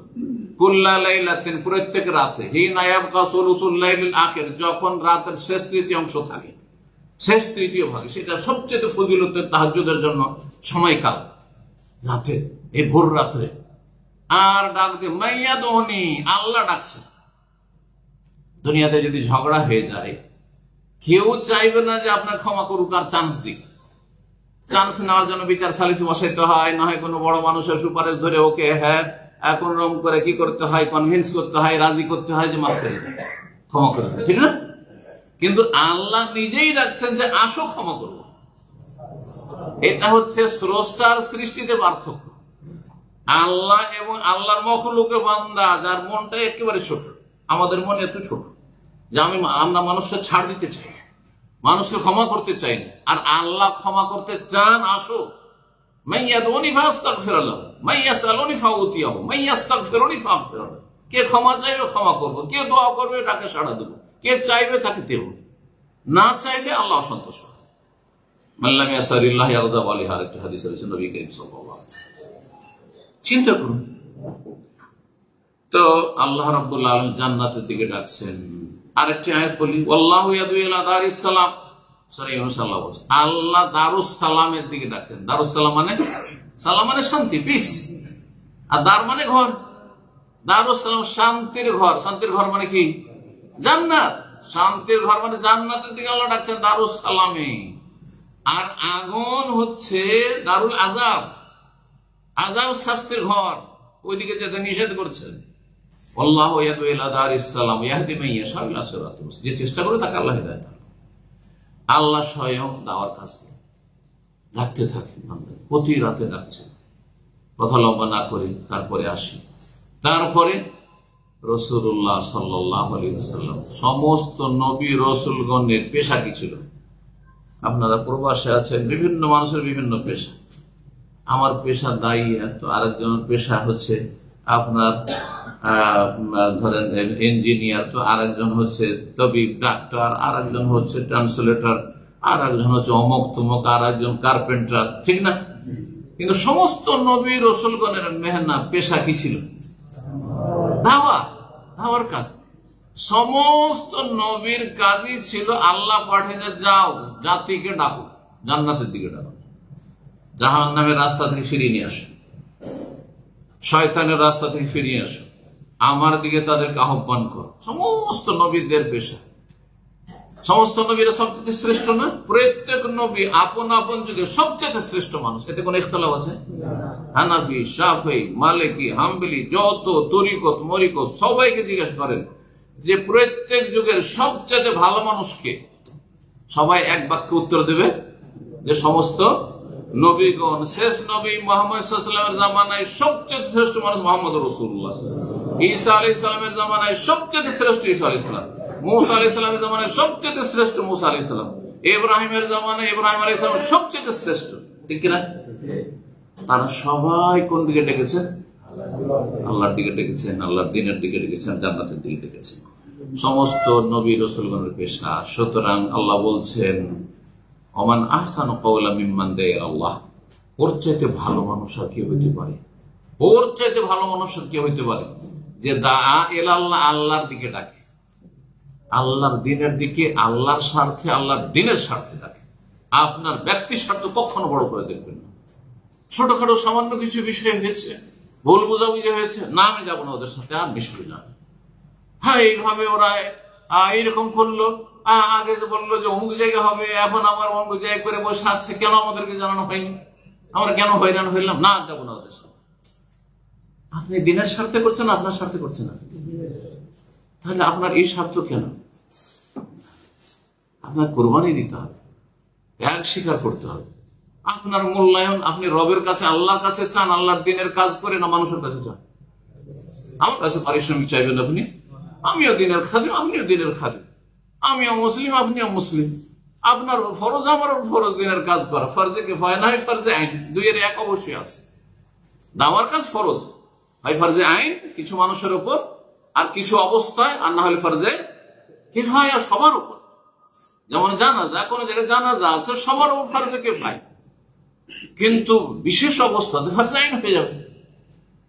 কুল্লা লাইলাতিন, প্রত্যেক রাতে, হিনা ইয়াবকা সুলুসুল লাইলিল আখির, যখন রাতের শেষ তৃতীয় অংশ থাকে, শেষ তৃতীয় ভাগে, সেটা সবচেয়ে ফজিলতের তাহাজ্জুদের জন্য সময়কাল, রাতে, এই ভোর রাত্রে। আর ডাক দে মাইয়াদুনি, আল্লাহ ডাকছে। দুনিয়াতে যদি ঝগড়া হয়ে যায়, কেউ চাইবে না যে আপনার ক্ষমা করুক আর চান্স দিক। চান্স নেওয়ার জন্য বিচার সালিসি বসাইতে হয়, না হয় কোনো বড় মানুষের সুপারিশ ধরে ওকে, হ্যাঁ, কোন রকম করে কি করতে হয়, কনভিন্স করতে হয়, রাজি করতে হয় যে মাফ করে দেয়, ক্ষমা করে দেয়, ঠিক না? কিন্তু আল্লাহ নিজেই ডাকছেন যে আসো ক্ষমা করব। এটা হচ্ছে স্রষ্টার সৃষ্টিতে পার্থক্য। আল্লাহ এবং আল্লাহর মখলুকে বান্দা, যার মনটা একেবারে ছোট, আমাদের মন এত ছোট যে আমরা মানুষকে ছাড় দিতে চাই, মানুষকে ক্ষমা করতে চাই না। আর আল্লাহ ক্ষমা করতে চান, আসো। কে ক্ষমা চাইবে ক্ষমা করবো, কে দোয়া করবে তাকে সাড়া দেবো, কে চাইবে তাকে দেব, না চাইলে আল্লাহ অসন্তুষ্ট। চিন্তা করুন তো, আল্লাহ রাব্বুল আলামিন জান্নাতের দিকে ডাকছেন। আরেকটি আয়াত বলি, আল্লাহু ইয়াদউ ইলা দারিস সালাম, সূরা ইউনূস আল্লাহ বলছেন আল্লাহ দারুস সালামের দিকে ডাকছেন। দারুস সালাম মানে, সালাম মানে শান্তি, পিস, আর দার মানে ঘর। দারুস সালাম শান্তির ঘর। শান্তির ঘর মানে কি? জান্নাত। শান্তির ঘর মানে জান্নাতের দিকে আল্লাহ ডাকছেন দারুস সালামে। আর আগুন হচ্ছে দারুল আযাব, আযাব শাস্তির ঘর, ওইদিকে যেতে নিষেধ করছেন। আল্লাহু ইয়াদউ ইলা দারিস সালাম ইয়াহদি মান ইয়াশা ইলা সিরাতিল মুস্তাকিম, যে চেষ্টা করে তাকে আল্লাহ হিদায়াত দেন। আল্লাহ স্বয়ং দাওয়ার কাজ করে ডাকতে থাকেন, প্রতি রাতে ডাকছেন। কথা লম্বা না করে তারপরে আসি। তারপরে রাসূলুল্লাহ সাল্লাল্লাহু আলাইহি ওয়াসাল্লাম, সমস্ত নবী রাসূলগণের পেশা কি ছিল? আপনারা প্রবাসে আছেন, বিভিন্ন মানুষের বিভিন্ন পেশা। আমার পেশা দাইয়া, তো আরেকজনের পেশা হচ্ছে আপনার ধরেন ইঞ্জিনিয়ার, তো আরেকজন হচ্ছে তবিব ডাক্তার, আর একজন হচ্ছে ট্রান্সলেটর, আর একজন হচ্ছে অমুক তমুক, আর একজন কার্পেন্টার, ঠিক না? কিন্তু সমস্ত নবী রাসূলগণের মেহনত পেশা কি ছিল? দাওয়া, দাওয়ার কাজ। সমস্ত নবীর কাজই ছিল আল্লাহ পাঠিয়ে যাও জাতিকে ডাকো, জান্নাতের দিকে ডাকো, জাহান্নামের রাস্তা থেকে ফিরিয়ে নিয়ে আসো, শয়তানের রাস্তা থেকে ফিরিয়ে আসো, আমার দিকে তাদেরকে আহ্বান করো। সমস্ত নবীদের পেশা। সমস্ত নবীরা সবচেয়ে শ্রেষ্ঠ না? প্রত্যেক নবী আপন আপন যুগে সবচেয়ে শ্রেষ্ঠ মানুষ, এতে কোন ইখতিলাফ আছে? হানাফি, শাফি, মালিকি, হাম্বলি, যত তরিকত মরিকত সবাইকে জিজ্ঞাসা করেন যে প্রত্যেক যুগের সবচেয়ে ভালো মানুষকে, সবাই এক বাক্যে উত্তর দেবে যে সমস্ত নবীগণ। শেষ নবী মুহাম্মদ সাল্লাল্লাহু আলাইহি ওয়াসাল্লামের জামানায় সবচেয়ে শ্রেষ্ঠ মানুষ মুহাম্মদ রাসূলুল্লাহ। ঈসা আলাইহিস সালামের জামানায় সবচেয়ে শ্রেষ্ঠ ঈসা আলাইহিস সালাম। মুসা আলাইহিস সালামের জামানায় সবচেয়ে শ্রেষ্ঠ মুসা আলাইহিস সালাম। ইব্রাহিমের জামানায় ইব্রাহিম আলাইহিস সালাম সবচেয়ে শ্রেষ্ঠ, ঠিক কিনা? তারা সবাই কোন দিকে ডেকেছেন? আল্লাহর দিকে ডেকেছেন, আল্লাহর দ্বীনের দিকে ডেকেছেন, জান্নাতের দিকে ডেকেছেন। সমস্ত নবী রাসূলগণের পেশা। সুতরাং আল্লাহ বলছেন, ওমান আহসানু কাওলা মিম্মান দাআ ইলাল্লাহ, ওর চাইতে ভালো মানুষ আর কি হইতে পারে? ওর চাইতে ভালো মানুষ আর কি হইতে পারে যে দাআ ইলাল্লাহ, আল্লাহর দিকে ডাকে, আল্লাহর দ্বীনের দিকে, আল্লাহর স্বার্থে, আল্লাহর দ্বীনের স্বার্থে ডাকে। আপনার ব্যক্তি স্বার্থ কখনো বড় করে দেখবেন না। ছোটখাটো সামান্য কিছু বিষয় হয়েছে, ভুল বোঝাবুঝি হয়েছে, না আমি যাবো না ওদের সাথে, আর মিশবি না। হ্যাঁ, এইভাবে ওরা এইরকম করলো, আগে বললো যে অমুক জায়গা হবে, এখন আবার অমুক জায়গা করে বসে আছে, কেন আমাদেরকে জানানো হয়নি? আমরা কেন হয়রান হইলাম? না, যাবো না ওদের সাথে। আপনি দিনের স্বার্থে করছেন, আপনার স্বার্থে করছেন না, তাহলে আপনার এই স্বার্থ কেন? আপনার কোরবানি দিতে হবে, ত্যাগ স্বীকার করতে হবে। আপনার মূল্যায়ন আপনি রবের কাছে, আল্লাহর কাছে চান, আল্লাহর দিনের কাজ করে, না মানুষের কাছে চান? আমার কাছে পারিশ্রমিক চাইবেন আপনি? আমিও দিনের খাদিম, আপনিও দিনের খাদিম। আমিও মুসলিম, আপনিও মুসলিম। আপনার ফরজ, আমারও ফরজ দিনের কাজ করা। ফরজে কিফায়া না হয় ফরজে আইন, দুইয়ের এক অবশ্যই আছে। দাওয়ার কাজ ফরজ হয় ফরজে আইন কিছু মানুষের উপর, আর কিছু অবস্থায়, আর না হলে ফরজে কিফায়া সবার উপর। যেমন জানাজা, কোন জায়গায় জানাজা আছে, সবার উপর ফরজে কিফায়া, কিন্তু বিশেষ অবস্থাতে ফরজে আইন হয়ে যাবে।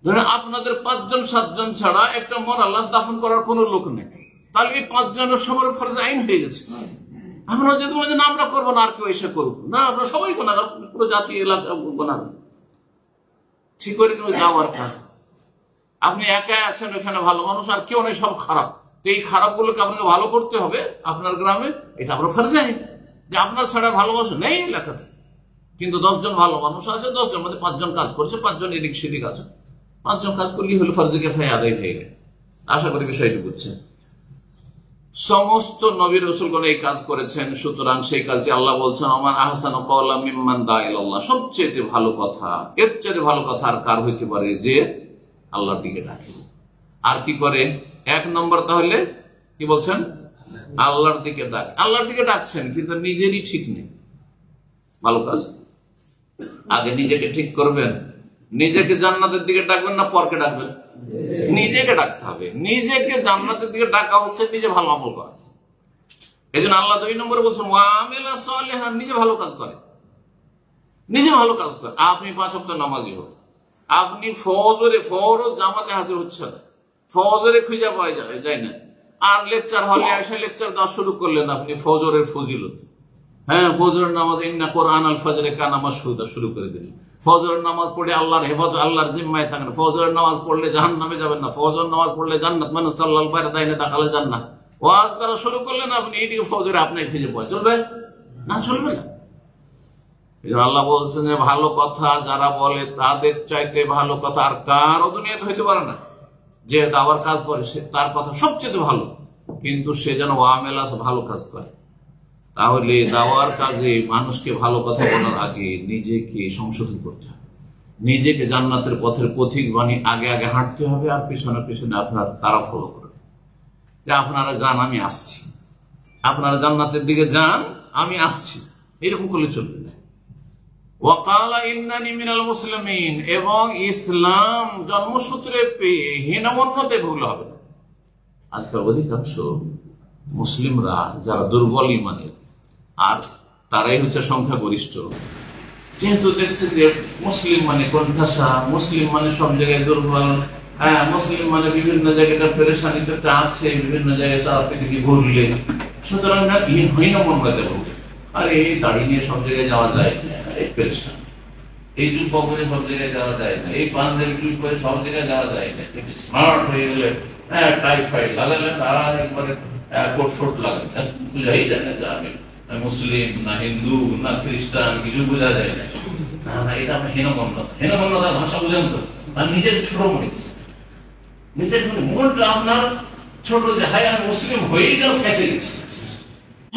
ধরেন আপনাদের 5 জন 7 জন ছাড়া একটা মরা লাশ দাফন করার কোন লোক নেই, তাহলে এই 5 জনের সবার ফরজে আইন হয়ে গেছে। আপনারা যদি বলেন না আমরা করবো না, আর কেউ এসে করবো না, আমরা সবাই গুনাহগার, পুরো জাতি এলাকা গুনাহগার। ঠিক করে কিন্তু যাওয়ার কাজ, আপনি একাই আছেন ওখানে, ভালো মানুষ আর কেউ নেই, সব খারাপ। তো এই খারাপ গুলোকে আপনাকে ভালো করতে হবে আপনার গ্রামে, এটা আপনার ফরজে আইন যে আপনার ছাড়া ভালো মানুষ নেই এলাকাতে। কিন্তু 10 জন ভালো মানুষ আছে, 10 জন মধ্যে 5 জন কাজ করছে, 5 জন এদিক সেদিক আছে, 5 জন কাজ করলেই হলো ফরজে কিফায়া আদায় হয়ে গেল। আশা করি বিষয়টি বুঝছেন। সমস্ত নবী রাসূলগণ এই কাজ করেছেন। সুতরাং সেই কাজটি আল্লাহ বলছেন ওমান আহসানু কাওলাম মিম্মান দা ইলাল্লাহ, সবচেয়ে ভালো কথা, এর চেয়ে ভালো কথা আর কার হইতে পারে যে আল্লাহর দিকে ডাকে। আর কি করে? 1 নম্বর তাহলে কি বলছেন? আল্লাহর দিকে ডাক। আল্লাহর দিকে ডাকছেন কিন্তু নিজেরই ঠিক নেই। ভালো কাজ আগে নিজেকে ঠিক করবেন। নিজেকে জান্নাতের দিকে ডাকবেন না পরকে ডাকবেন? নিজেকে ডাকতে হবে। নিজেকে জান্নাতের দিকে ডাকা হচ্ছে নিজে ভালো আমল করা। এই জন্য আল্লাহ 2 নম্বরে বলছেন ওয়ামিলা সালিহান, নিজে ভালো কাজ করে, নিজে ভালো কাজ করে। আপনি 5 ওয়াক্ত নামাজি হোক, আপনি ফরজ জামাতে হাজির হচ্ছে না, ফজরে খুঁজে পাওয়া যায় না, আর লেকচার হলে এসে লেকচার দেওয়া শুরু করলেন আপনি ফজরের ফজিলত। হ্যাঁ, ফজরের নামাজ ইন্না কোরআন আল ফজরে কানা মাশহুদা শুরু করে দিলেন। ফজরের নামাজ পড়লে আল্লাহর হেফাজত, আল্লাহর জিম্মায় থাকেন। ফজরের নামাজ পড়লে জাহান্নামে যাবেন না, ফজর নামাজ পড়লে জান্নাত, মানে সাল্লাল বাইরে তাকালে জান্নাত। ওয়াজ করা শুরু করলেন আপনি, এইদিকে ফজরে আপনাকে খুঁজে পাওয়া চলবে না? চলবে না। আল্লাহ বলছেন যে ভালো কথা যারা বলে তাদের চাইতে ভালো কথা আর কারো দুনিয়াতে হইতে পারে না। যে দাওয়ার কাজ করে সে তার কথা সবচেয়ে ভালো, কিন্তু সে যেন ওয়ামেলাস ভালো কাজ করে। তাহলে দাওয়ার কাজে মানুষকে ভালো কথা বলার আগে নিজেকে সংশোধন করতে হবে, নিজেকে জান্নাতের পথের পথিক বানিয়ে আগে আগে হাঁটতে হবে, আর পিছনে পিছনে আপনার তারা ফলো করবে যে আপনারা যান আমি আসছি, আপনারা জান্নাতের দিকে যান আমি আসছি, এরকম করলে চলবে না। ওয়াকালা ইন্নানি মিনাল মুসলিমিন, এবং ইসলাম জন্মসূত্রে পেয়ে হীনমন্যতে ভুগলে হবে না। আজকাল অধিকাংশ মুসলিমরা যারা দুর্বল ইমানের, আর তারাই হচ্ছে সংখ্যাগরিষ্ঠ, যেহেতু দেখছে যে মুসলিম মানে কোণঠাসা, মুসলিম মানে সব জায়গায় দুর্বল, মুসলিম মানে বিভিন্ন জায়গাটা পেরেশানিতে আছে, বিভিন্ন জায়গায় চালাতে ঘুরলে, সুতরাং হীনমন্যতে ভুগে। আর এই দাড়ি নিয়ে সব জায়গায় যাওয়া যায় না, এই পেরেশান, এই জুব্বা করে সব জায়গায় যাওয়া যায় না, এই পাঞ্জাবি টুপি করে সব জায়গায় যাওয়া যায় না। কিন্তু স্মার্ট হয়ে গেলে টাইফাইড লাগালেন আর একবারে কোট ফোট লাগালেন, বুঝাই যায় না যে আমি মুসলিম না হিন্দু না খ্রিস্টান, কিছু বোঝা যায় না। না, এটা আমার হীনমন্যতা। হীনমন্যতার ভাষা বুঝেন তো? আর নিজের ছোট মনে করছে, নিজের মনটা আপনার ছোট, যে হাই আমি মুসলিম হয়েই যেন ফেঁসে গেছি,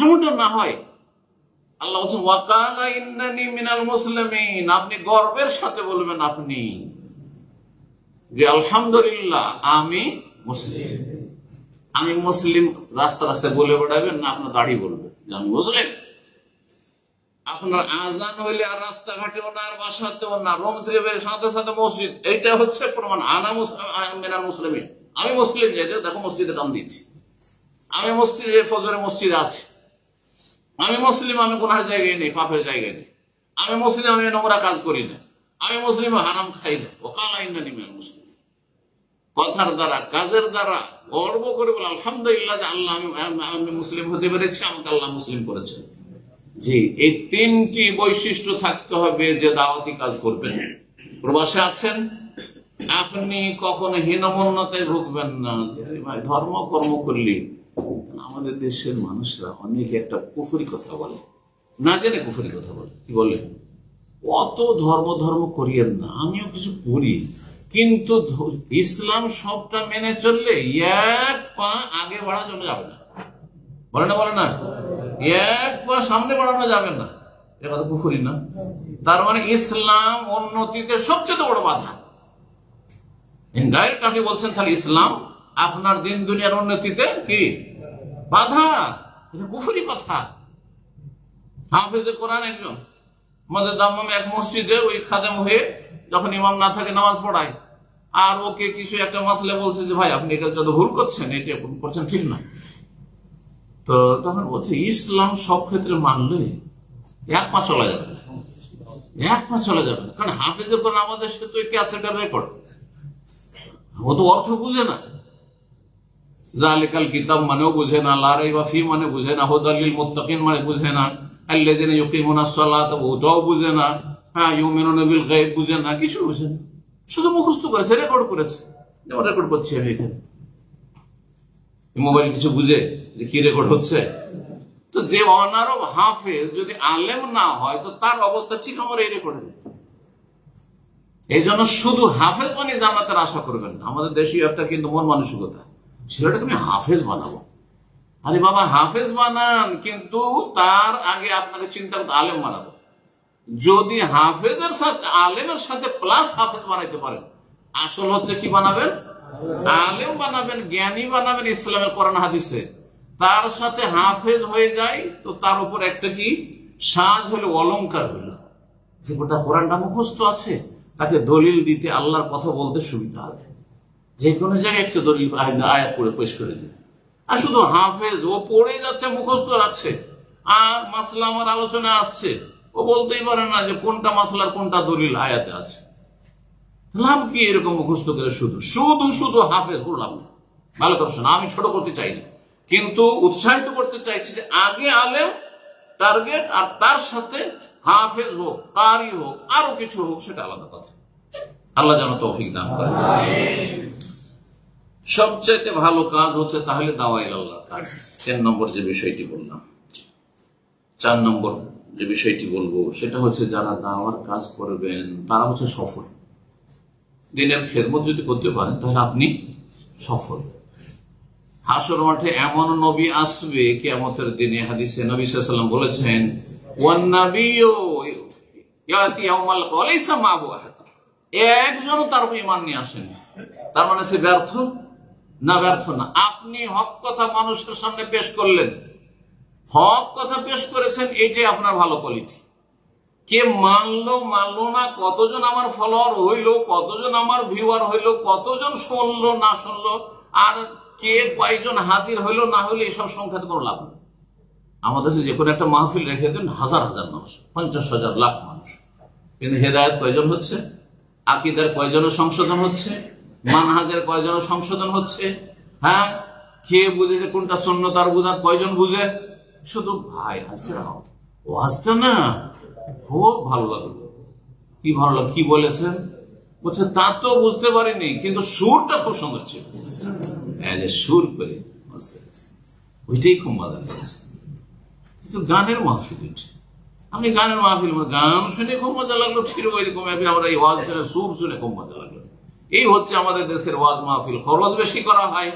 এমনটা না হয়। আল্লাহ বলছেন ওয়াকালা ইন্নানি মিনাল মুসলিমিন, আপনি গর্বের সাথে বলবেন আপনি যে আলহামদুলিল্লাহ আমি মুসলিম। আমি মুসলিম রাস্তা রাস্তায় বলে বেড়াবেন না, আপনার দাড়ি বলবে যে আমি মুসলিম। আপনার আজান হইলে আর রাস্তাঘাটেও না, আর বাসাতেও না, রুম থেকে বের সাথে সাথে মসজিদ, এইটা হচ্ছে প্রমাণ আনা মিনাল মুসলিমিন, আমি মুসলিম। যে দেখো মসজিদে টান দিয়েছি, আমি মসজিদে ফজরে মসজিদে আছি, আমি মুসলিম, আমি গুনার জায়গায় নেই, পাপের জায়গায় নেই, আমি মুসলিম, আমি নোংরা কাজ করি না, আমি মুসলিম, হারাম খাই না। ওয়াকালা ইন্নানি মিনাল মুসলিমিন, কথার দ্বারা কাজের দ্বারা গর্ব করে বলে আলহামদুলিল্লাহ যে আল্লাহ আমি মুসলিম হতে পেরেছি, আমাকে আল্লাহ মুসলিম করেছেন। জি, এই 3টি বৈশিষ্ট্য থাকতে হবে যে দাওয়াতি কাজ করবেন। প্রবাসে আছেন আপনি কখনো হীনমন্যতায় ভুগবেন না যে ভাই ধর্ম কর্ম করলি। আমাদের দেশের মানুষরা অনেকে একটা কুফরি কথা বলে, না জেনে কুফরি কথা বলে। কি বলে? অত ধর্ম করিয়েন না, আমিও কিছু করি, কিন্তু ইসলাম সবটা মেনে চললে 1 পা আগে বাড়ানো যাবে না। বলে না 1 পা সামনে বাড়ানো যাবে না, এটা কথা কুফরি না? তার মানে ইসলাম উন্নতিতে সবচেয়ে বড় বাধা। ইনডাইরেক্ট আপনি বলছেন তাহলে ইসলাম আপনার দিন দুনিয়ার উন্নতিতে কি বাধা? এটা কুফরি কথা। হাফেজে কোরআন একজন আমাদের দাম্মামে এক মসজিদে ওই খাদেম হয়ে যখন ইমাম না থাকে নামাজ পড়ায়, আর ওকে কিছু একটা মাসলে বলছে যে ভাই আপনি এই কাজটা তো ভুল করছেন, এটা করছেন ঠিক না। তো তখন বলছে ইসলাম সব ক্ষেত্রে মানলে 1 পা চলা যাবে না, 1 পা চলা যাবে না। কারণ হাফেজে কোরআন আমাদের সে তো ক্যাসেটের রেকর্ড, ও তো অর্থ বুঝে না। জালিকাল কিতাব মানেও বুঝে না, লা রাইবা ফি মানে বুঝে না, হুদাল লিল মুত্তাকিন মানে বুঝে না, আল্লাযিনা ইউকিমুনাস সালাত ওটাও বুঝে না, হ্যাঁ ইউমিনুনা বিল গায়ব বুঝে না, কিছু বুঝে না, শুধু মুখস্থ করেছে, রেকর্ড করেছে। যেমন রেকর্ড করছি আমি এখানে, মোবাইল কিছু বুঝে যে কি রেকর্ড হচ্ছে? তো যে অনারব হাফেজ যদি আলেম না হয় তো তার অবস্থা ঠিক আমার এই রেকর্ডে। এই জন্য শুধু হাফেজ মানে জান্নাতের আশা করবেন না। আমাদের দেশীয় একটা কিন্তু মন মানসিকতা, ছেলেটাকে আমি হাফেজ বানাবো, আরে বাবা, হাফেজ বানান, কিন্তু তার আগে আপনাকে চিন্তা করতে আলেম বানাবো। যদি হাফেজের সাথে আলেমের সাথে প্লাস হাফেজ বানাইতে পারেন, আসল হচ্ছে কি বানাবেন? আলেম বানাবেন, জ্ঞানী বানাবেন ইসলামের কোরআন হাদিসে। তার সাথে হাফেজ হয়ে যায় তো তার উপর একটা কি সাজ হলো, অলংকার হইল, যে গোটা কোরআনটা মুখস্থ আছে, তাকে দলিল দিতে, আল্লাহর কথা বলতে সুবিধা হবে। যে কোনো জায়গায় একটা দলিল আয়াত করে পেশ করে দিবে। আর শুধু হাফেজ, ও পড়ে যাচ্ছে, মুখস্থ রাখছে, আর মাসলা আমার আলোচনা আসছে, ও বলতেই পারে না যে কোনটা মাসলার কোনটা দলিল আয়াতে আছে। লাভ কি এরকম মুখস্থ করে শুধু শুধু শুধু হাফেজ করলাম না। ভালো করে শোনা, আমি ছোট করতে চাইনি, কিন্তু উৎসাহিত করতে চাইছি যে আগে আলেম টার্গেট, আর তার সাথে হাফেজ হোক, কারি হোক, আরো কিছু হোক, সেটা আলাদা কথা। আল্লাহ যেন তৌফিক দান করে। সবচাইতে ভালো কাজ হচ্ছে তাহলে দাওয়া ইলাল্লাহর কাজ। 3 নম্বর যে বিষয়টি বললাম। 4 নম্বর যে বিষয়টি বলবো সেটা হচ্ছে যারা দাওয়ার কাজ করবেন তারা হচ্ছে সফল। দিনের খেদমত যদি করতে পারেন তাহলে আপনি সফল। হাসর মাঠে এমন নবী আসবে কিয়ামতের দিনে, হাদিসে নবী সাল্লাল্লাহু আলাইহি ওয়াসাল্লাম বলেছেন, ওয়ান নাবিয়্যু ইয়াতি ইয়াউমাল ওয়ালাইসা মাহু আহাদ, একজনও তার উপর ঈমান নিয়ে আসেন। তার মানে সে ব্যর্থ না? ব্যর্থ না। আপনি হক কথা মানুষের সামনে পেশ করলেন, হক কথা পেশ করেছেন, এইটাই আপনার ভালো কোয়ালিটি। কে মানলো মানলো না, কতজন আমার ফলোয়ার হইলো, কতজন আমার ভিউয়ার হইলো, কতজন শুনলো না শুনলো, আর কে কয়েকজন হাজির হইলো না হইলো, এইসব সংখ্যাতে কোনো লাভ নেই। আমাদের যে কোনো একটা মাহফিল রেখে দেন, হাজার হাজার মানুষ, 50,000 লাখ মানুষ, কিন্তু হেদায়েত কয়জন হচ্ছে? আকীদার কয়জনের সংশোধন হচ্ছে? মানহাজের কয়জনের সংশোধন হচ্ছে? হ্যাঁ, কে বুঝে যে কোনটা সুন্নাত আর বিদআত, কয়জন বুঝে? শুধু ভাই আজকে ওয়াজটা না খুব ভালো লাগলো। কি ভালো লাগলো? কি বলেছেন? বলছে তা তো বুঝতে পারিনি, কিন্তু সুরটা খুব সুন্দর ছিল। সুর করে ওইটাই খুব মজা লেগেছে। কিন্তু গানের মাহফিল, আমি গানের মাহফিল, গান শুনে খুব মজা লাগলো, ঠিক ওইরকম আমরা এই ওয়াজ শুনে, সুর শুনে খুব মজা লাগলো। এই হচ্ছে আমাদের দেশের ওয়াজ মাহফিল। খরচ বেশি করা হয়,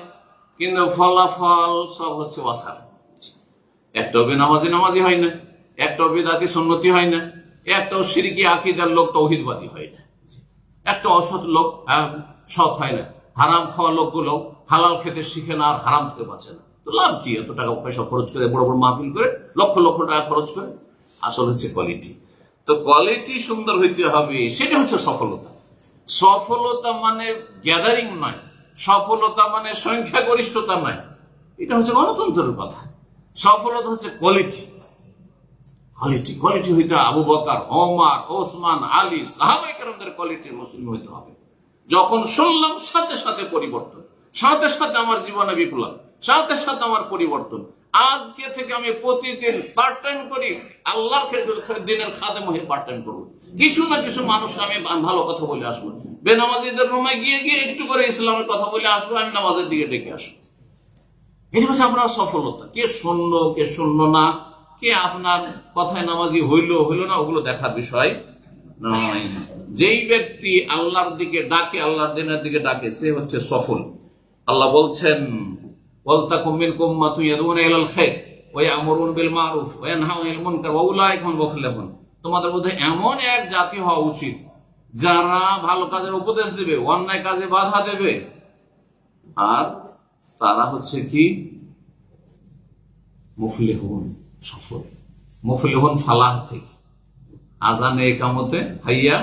কিন্তু ফলাফল সব হচ্ছে ওয়াসার। একটাও নামাজি হয় না, একটাও বিদআতি সুন্নতি হয় না, একটাও শিরকি আকীদার লোক তাওহীদবাদী হয় না, একটা অসৎ লোক সৎ হয় না, হারাম খাওয়া লোকগুলো হালাল খেতে শিখে না আর হারাম থেকে বাঁচে না। তো লাভ কি এত টাকা পয়সা খরচ করে, বড় বড় মাহফিল করে, লক্ষ লক্ষ টাকা খরচ করে? আসল হচ্ছে কোয়ালিটি। তো কোয়ালিটি সুন্দর হইতে হবে, সেটা হচ্ছে সফলতা। সফলতা মানে গ্যাদারিং নয়, সফলতা মানে সংখ্যাগরিষ্ঠতা নয়, এটা হচ্ছে গণতন্ত্রের কথা। সফলতা হচ্ছে কোয়ালিটি। কোয়ালিটি কোয়ালিটি হইতে আবু বকর, ওমর, ওসমান, আলী, সাহাবায়ে কেরামদের কোয়ালিটির মুসলিম হইতে হবে। যখন শুনলাম সাথে সাথে পরিবর্তন, সাথে সাথে আমার জীবনে বিপ্লব, সাথে সাথে আমার পরিবর্তন। আজকে থেকে আমি প্রতিদিন পার্ট টাইম করি, আল্লাহর দিনের খাদেম হয়ে পার্ট টাইম করবো। কিছু না কিছু মানুষ আমি ভালো কথা বলে আসবো, বেনামাজিদের রুমে গিয়ে গিয়ে একটু করে ইসলামের কথা বলে আসবো, আমি নামাজের দিকে ডেকে আসবো। এটা হচ্ছে আপনার সফলতা। কে শুনলো কে শুনলো না, কে আপনার কথায় নামাজি হইলো হইলো না, ওগুলো দেখার বিষয় নয়। যেই ব্যক্তি আল্লাহর দিকে ডাকে, আল্লাহর দিনের দিকে ডাকে, সে হচ্ছে সফল। আল্লাহ বলছেন, ওয়ালতাকুম মিনকুম উম্মাতুন ইয়াদউনা ইলাল খায়র ওয়া ইয়ামুরুনা বিল মারুফ ওয়া ইয়ানহাউনা আনিল মুনকার ওয়া উলাইকা হুমুল মুফলিহুন। তোমাদের মধ্যে এমন এক জাতি হওয়া উচিত যারা ভালো কাজের উপদেশ দেবে, অন্যায় কাজে বাধা দেবে, আর তারা হচ্ছে কি মুফলিহুন, সফল। মুফলিহুন ফালাহ থেকে, আজানে ইকামতে হাইয়া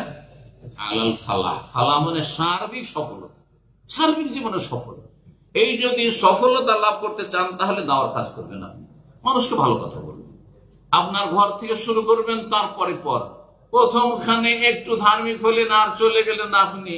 আলাল ফালাহ। ফালাহ মানে সার্বিক সফলতা, সার্বিক জীবনে সফল। এই যদি সফলতা লাভ করতে চান তাহলে দাওয়ার কাজ করবেন, আপনি মানুষকে ভালো কথা বলবেন, আপনার ঘর থেকে শুরু করবেন। তারপরে পর প্রথমখানে একটু ধার্মিক হলেন আর চলে গেলেন আপনি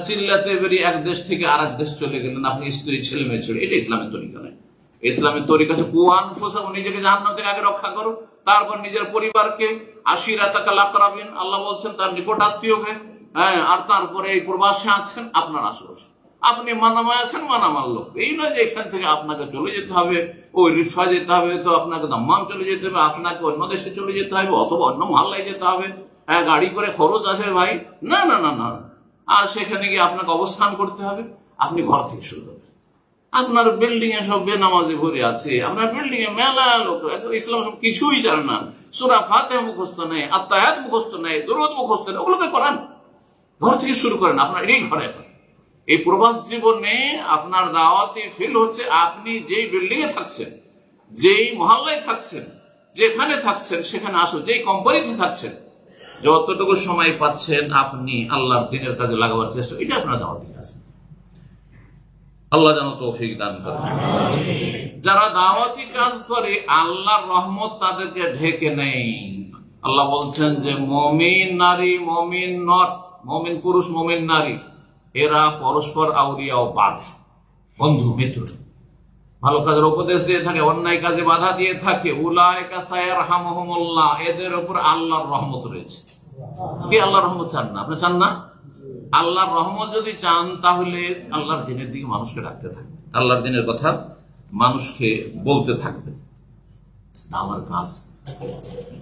চিল্লাতে বেরিয়ে এক দেশ থেকে আর এক দেশ চলে গেলেন, আপনি স্ত্রী ছেলে মেয়ে ছেড়ে। এটা ইসলামের তরিকা নয়। ইসলামের তরিকা হচ্ছে নিজেকে জাহান্নাম থেকে আগে রক্ষা করো, তারপর নিজের পরিবারকে, আশিরাতাকাল আকরাবিন, আল্লাহ বলছেন তার নিকট আত্মীয়কে, হ্যাঁ, আর তারপরে এই প্রবাসে আছেন আপনার আশেপাশে, আপনি মানামায় আছেন মানামার লোক। এই নয় যে এখান থেকে আপনাকে চলে যেতে হবে, ওই রিফা যেতে হবে, তো আপনাকে দাম্মাম চলে যেতে হবে, আপনাকে অন্য দেশে চলে যেতে হবে, অথবা অন্য মহল্লায় যেতে হবে, হ্যাঁ, গাড়ি করে খরচ আছে ভাই, না না না না। আর সেখানে গিয়ে আপনাকে অবস্থান করতে হবে। আপনি ঘর থেকে শুরু করবেন, আপনার বিল্ডিং এ সব বেনামাজি ভরে আছে, আপনার বিল্ডিং এ মেলা লোক ইসলাম সব কিছুই জানে না, সূরা ফাতিহা মুখস্থ নেই, আত্তায়াত মুখস্থ নেই, দুরূদ মুখস্থ নেই, ওগুলোকে করান, ঘর থেকে শুরু করেন, আপনার এই ঘরে। এই প্রবাস জীবনে আপনার দাওয়াতি ফিল হচ্ছে আপনি যেই বিল্ডিং এ থাকছেন, যেই মহল্লায় থাকছেন, যেখানে থাকছেন সেখানে আসুন, যেই কোম্পানিতে থাকছেন, যতটুকু সময় পাচ্ছেন আপনি আল্লাহর দ্বীনের কাজে লাগাবার চেষ্টা, এটা আপনার দাওয়াতি কাজ। আল্লাহ যেন তৌফিক দান করেন। যারা দাওয়াতি কাজ করে আল্লাহর রহমত তাদেরকে ঢেকে নেই। আল্লাহ বলছেন যে মুমিন নারী, মুমিন নর, মুমিন পুরুষ, মুমিন নারী, এরা পরস্পর আউলিয়া ও বাদ, বন্ধু মিত্র, ভালো কাজের উপদেশ দিয়ে থাকে, অন্যায় কাজে বাধা দিয়ে থাকে। উলাইকা সায়ারহামুহুমুল্লাহ, এদের উপর আল্লাহর রহমত রয়েছে। কি আল্লাহর রহমত চান না? আপনি চান না? আল্লাহর রহমত যদি চান তাহলে আল্লাহর দিনের দিকে মানুষকে ডাকতে থাকবে, আল্লাহর দিনের কথা মানুষকে বলতে থাকবে। আমার কাজ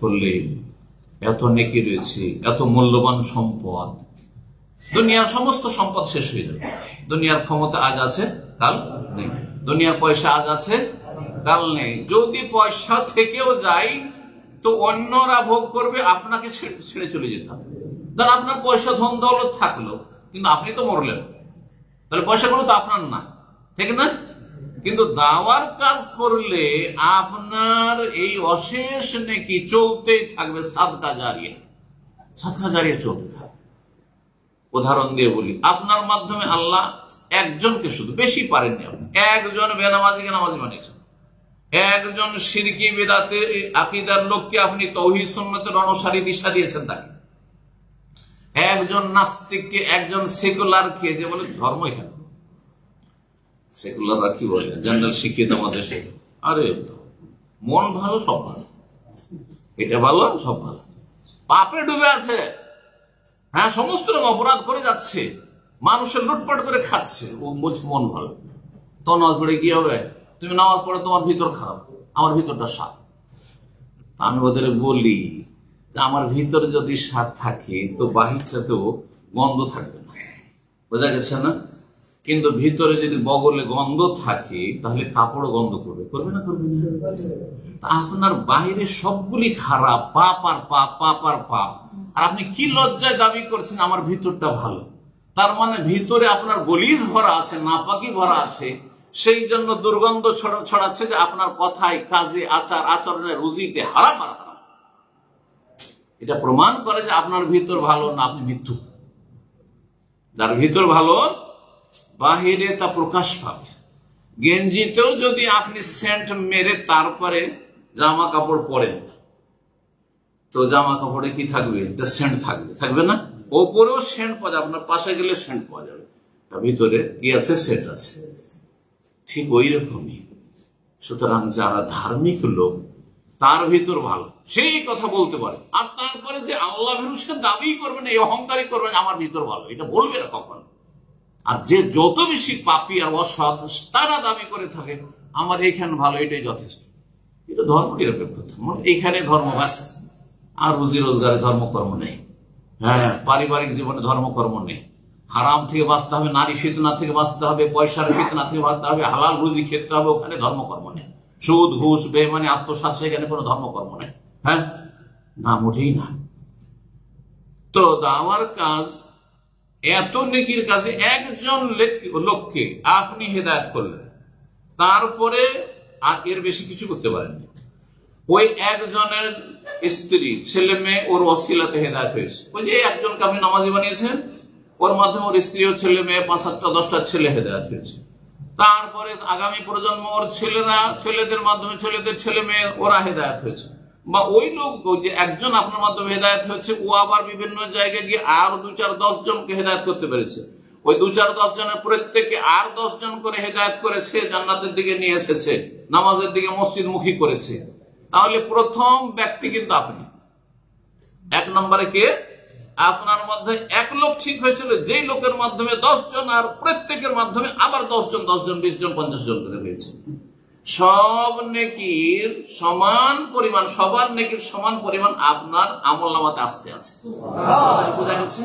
করলে এত নেকি রয়েছে, এত মূল্যবান সম্পদ, দুনিয়ার সমস্ত সম্পদ শেষ হয়ে যাবে। দুনিয়ার ক্ষমতা আজ আছে, কাল নেই। দুনিয়ার পয়সা আজ আছে, কাল নেই। যদি পয়সা থেকেও যায় তো অন্যরা ভোগ করবে, আপনাকে ছেড়ে চলে যেতে হবে। ধর আপনার পয়সা ধন দৌলত থাকলো, কিন্তু আপনি তো মরলেন, তাহলে পয়সাগুলো তো আপনার না, ঠিক না? কিন্তু দাওয়ার কাজ করলে আপনার এই অশেষ নেকি চলতেই থাকবে, সাদকা জারিয়া, সাদকা জারিয়া চলতে থাকবে। উদাহরণ দিয়ে বলি, আপনার মাধ্যমে আল্লাহ একজনকে, শুধু বেশি পারেননি আপনি, একজন বেনামাজিকে নামাজি বানিয়েছেন, একজন শিরকি বিদআতে আকীদার লোককে আপনি তাওহীদ সুন্নাতের অনুসারী দিশা দিয়েছেন তাকে, একজন নাস্তিককে, একজন সেকুলারকে, যে বলে ধর্ম এখানে, সেকুলাররা কি বলে, জেনারেল শিক্ষিত আমাদের দেশে, আরে মন ভালো সব ভালো, এটা ভালো সব ভালো, পাপে ডুবে আছে, হ্যাঁ সমস্ত রকম অপরাধ করে যাচ্ছে, মানুষের লুটপাট করে খাচ্ছে, ও বলছে মন ভালো। তো নামাজ পড়ে কি হবে? তুমি নামাজ পড়ে তোমার ভিতর খারাপ, আমার ভিতরটা সাফ। আমি ওদের বলি আমার ভিতরে যদি সাপ থাকে তো বাহিরটাতেও গন্ধ থাকবে না, বোঝা গেছে না? কিন্তু ভিতরে যদি বগলে গন্ধ থাকে তাহলে কাপড় গন্ধ করবে, করবে না? করবে না? আপনার বাইরে সবগুলি খারাপ, পাপ আর পাপ, পাপ আর পাপ, আর আপনি কি লজ্জায় দাবি করছেন আমার ভিতরটা ভালো? তার মানে ভিতরে আপনার গলিজ ভরা আছে, নাপাকি ভরা আছে, সেই জন্য দুর্গন্ধ ছড়াচ্ছে যে আপনার কথায়, কাজে, আচার আচরণে, রুজিতে হারাম আর হারাম। এটা প্রমাণ করে যে আপনার ভিতর ভালো না, আপনি মিথ্যুক। যার ভিতর ভালো বাহিরে তা প্রকাশ পাবে। গেঞ্জিতেও যদি আপনি সেন্ট মেরে তারপরে জামা কাপড় পরেন তো জামা কাপড়ে কি থাকবে? সেন্ট থাকবে, থাকবে না? ওপরেও সেন্ট পাওয়া যাবে, আপনার পাশে গেলে সেন্ট পাওয়া যাবে, ভিতরে কি আছে? সেন্ট আছে। ঠিক ওই রকমই সুতরাং যারা ধার্মিক লোক তার ভিতর ভালো, সেই কথা বলতে পারে, আর তারপরে যে আল্লাহ ভীরু সে দাবি করবে না, এই অহংকারী করবে না আমার ভিতর ভালো, এটা বলবে না কখন। আর যে যত বেশি পাপী আর অসৎ তারা দাবি করে থাকে আমার এইখানে ভালো, এটাই যথেষ্ট। এটা ধর্ম নিরপেক্ষতা, এইখানে ধর্ম ব্যাস, আর রুজি রোজগারে ধর্মকর্ম নেই। হ্যাঁ, পারিবারিক জীবনে ধর্মকর্ম নেই। হারাম থেকে বাঁচতে হবে, নারী ফিতনা থেকে বাঁচতে হবে, পয়সার ফিতনা থেকে বাঁচতে হবে, হালাল রুজি খেতে হবে, ওখানে ধর্মকর্ম নেই। সুদ ঘুষ বেঈমানি আত্মসাৎ, সেখানে কোনো ধর্মকর্ম নেই। হ্যাঁ না, মোটেই না। তো দাওয়ার কাজ এত নেকির কাজে একজন লোককে আপনি হেদায়েত করলেন, তারপরে আর এর বেশি কিছু করতে পারেননি। ওই একজনের স্ত্রী, ছেলে মেয়ে ওর ওসিলাতে হেদায়েত হয়েছে। ওই যে একজনকে আপনি নামাজি বানিয়েছেন, ওর মাধ্যমে ওর স্ত্রী ও ছেলে মেয়ে 5-7টা 10টা ছেলে হেদায়েত হয়েছে। তারপরে আগামী প্রজন্ম ওর ছেলেরা, ছেলেদের মাধ্যমে ছেলেদের ছেলে মেয়ে ওরা হেদায়েত হয়েছে। বা ওই লোক যে একজন আপনার মাধ্যমে হেদায়েত হয়েছে, ও আবার বিভিন্ন জায়গায় গিয়ে আর 2-4-10 জনকে হেদায়েত করতে পেরেছে। ওই 2-4-10 জনের প্রত্যেকে আর 10 জন করে হেদায়েত করেছে, জান্নাতের দিকে নিয়ে এসেছে, নামাজের দিকে মসজিদ মুখী করেছে। তাহলে প্রথম ব্যক্তি কিন্তু আপনি। 1 নম্বরে কে? আপনার মধ্যে এক লোক ঠিক হয়েছিল, যেই লোকের মাধ্যমে 10 জন, আর প্রত্যেকের মাধ্যমে আবার 10 জন, 20 জন, 50 জন করে হয়েছে। সব নেকির সমান পরিমাণ, সবার নেকির সমান পরিমাণ আপনার আমলনামাতে আসতে আছে। বোঝা গেছে?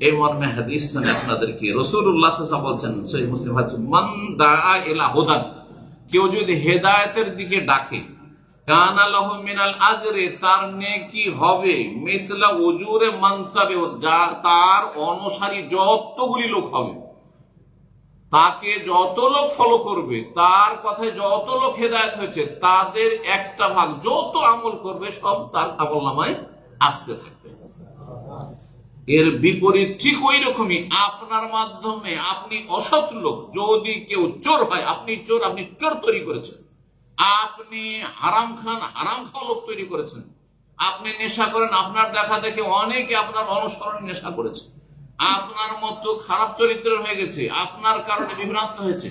এই মর্মে হাদিস শুনে আপনাদেরকে রাসূলুল্লাহ সাল্লাল্লাহু আলাইহি ওয়াসাল্লাম বলছেন, সহিহ মুসলিম হাদিস, মান দাআ ইলা হুদান, কেউ যদি হেদায়েতের দিকে ডাকে, কানা লাহু মিনাল আজরি, তার নেকি হবে মিসলা উজুরে মান তাবিউ, যা তার অনুসারী যতগুলি লোক হবে, তাকে যত লোক ফলো করবে, তার কথায় যত লোক হেদায়েত হয়েছে তাদের একটা ভাগ, যত আমল করবে সব তার আমলনামায় আসতে থাকবে। এর বিপরীত ঠিক ওই রকমই আপনার মাধ্যমে আপনি অসৎ লোক, যদি কেউ চোর হয়, আপনি চোর তৈরি করেছেন, আপনি হারাম খাওয়া লোক তৈরি করেছেন, আপনি নেশা করেন, আপনার দেখা দেখে অনেকে আপনার অনুসরণ নেশা করেছে, আপনার মতো খারাপ চরিত্রের হয়ে গেছে, আপনার কারণে বিভ্রান্ত হয়েছে,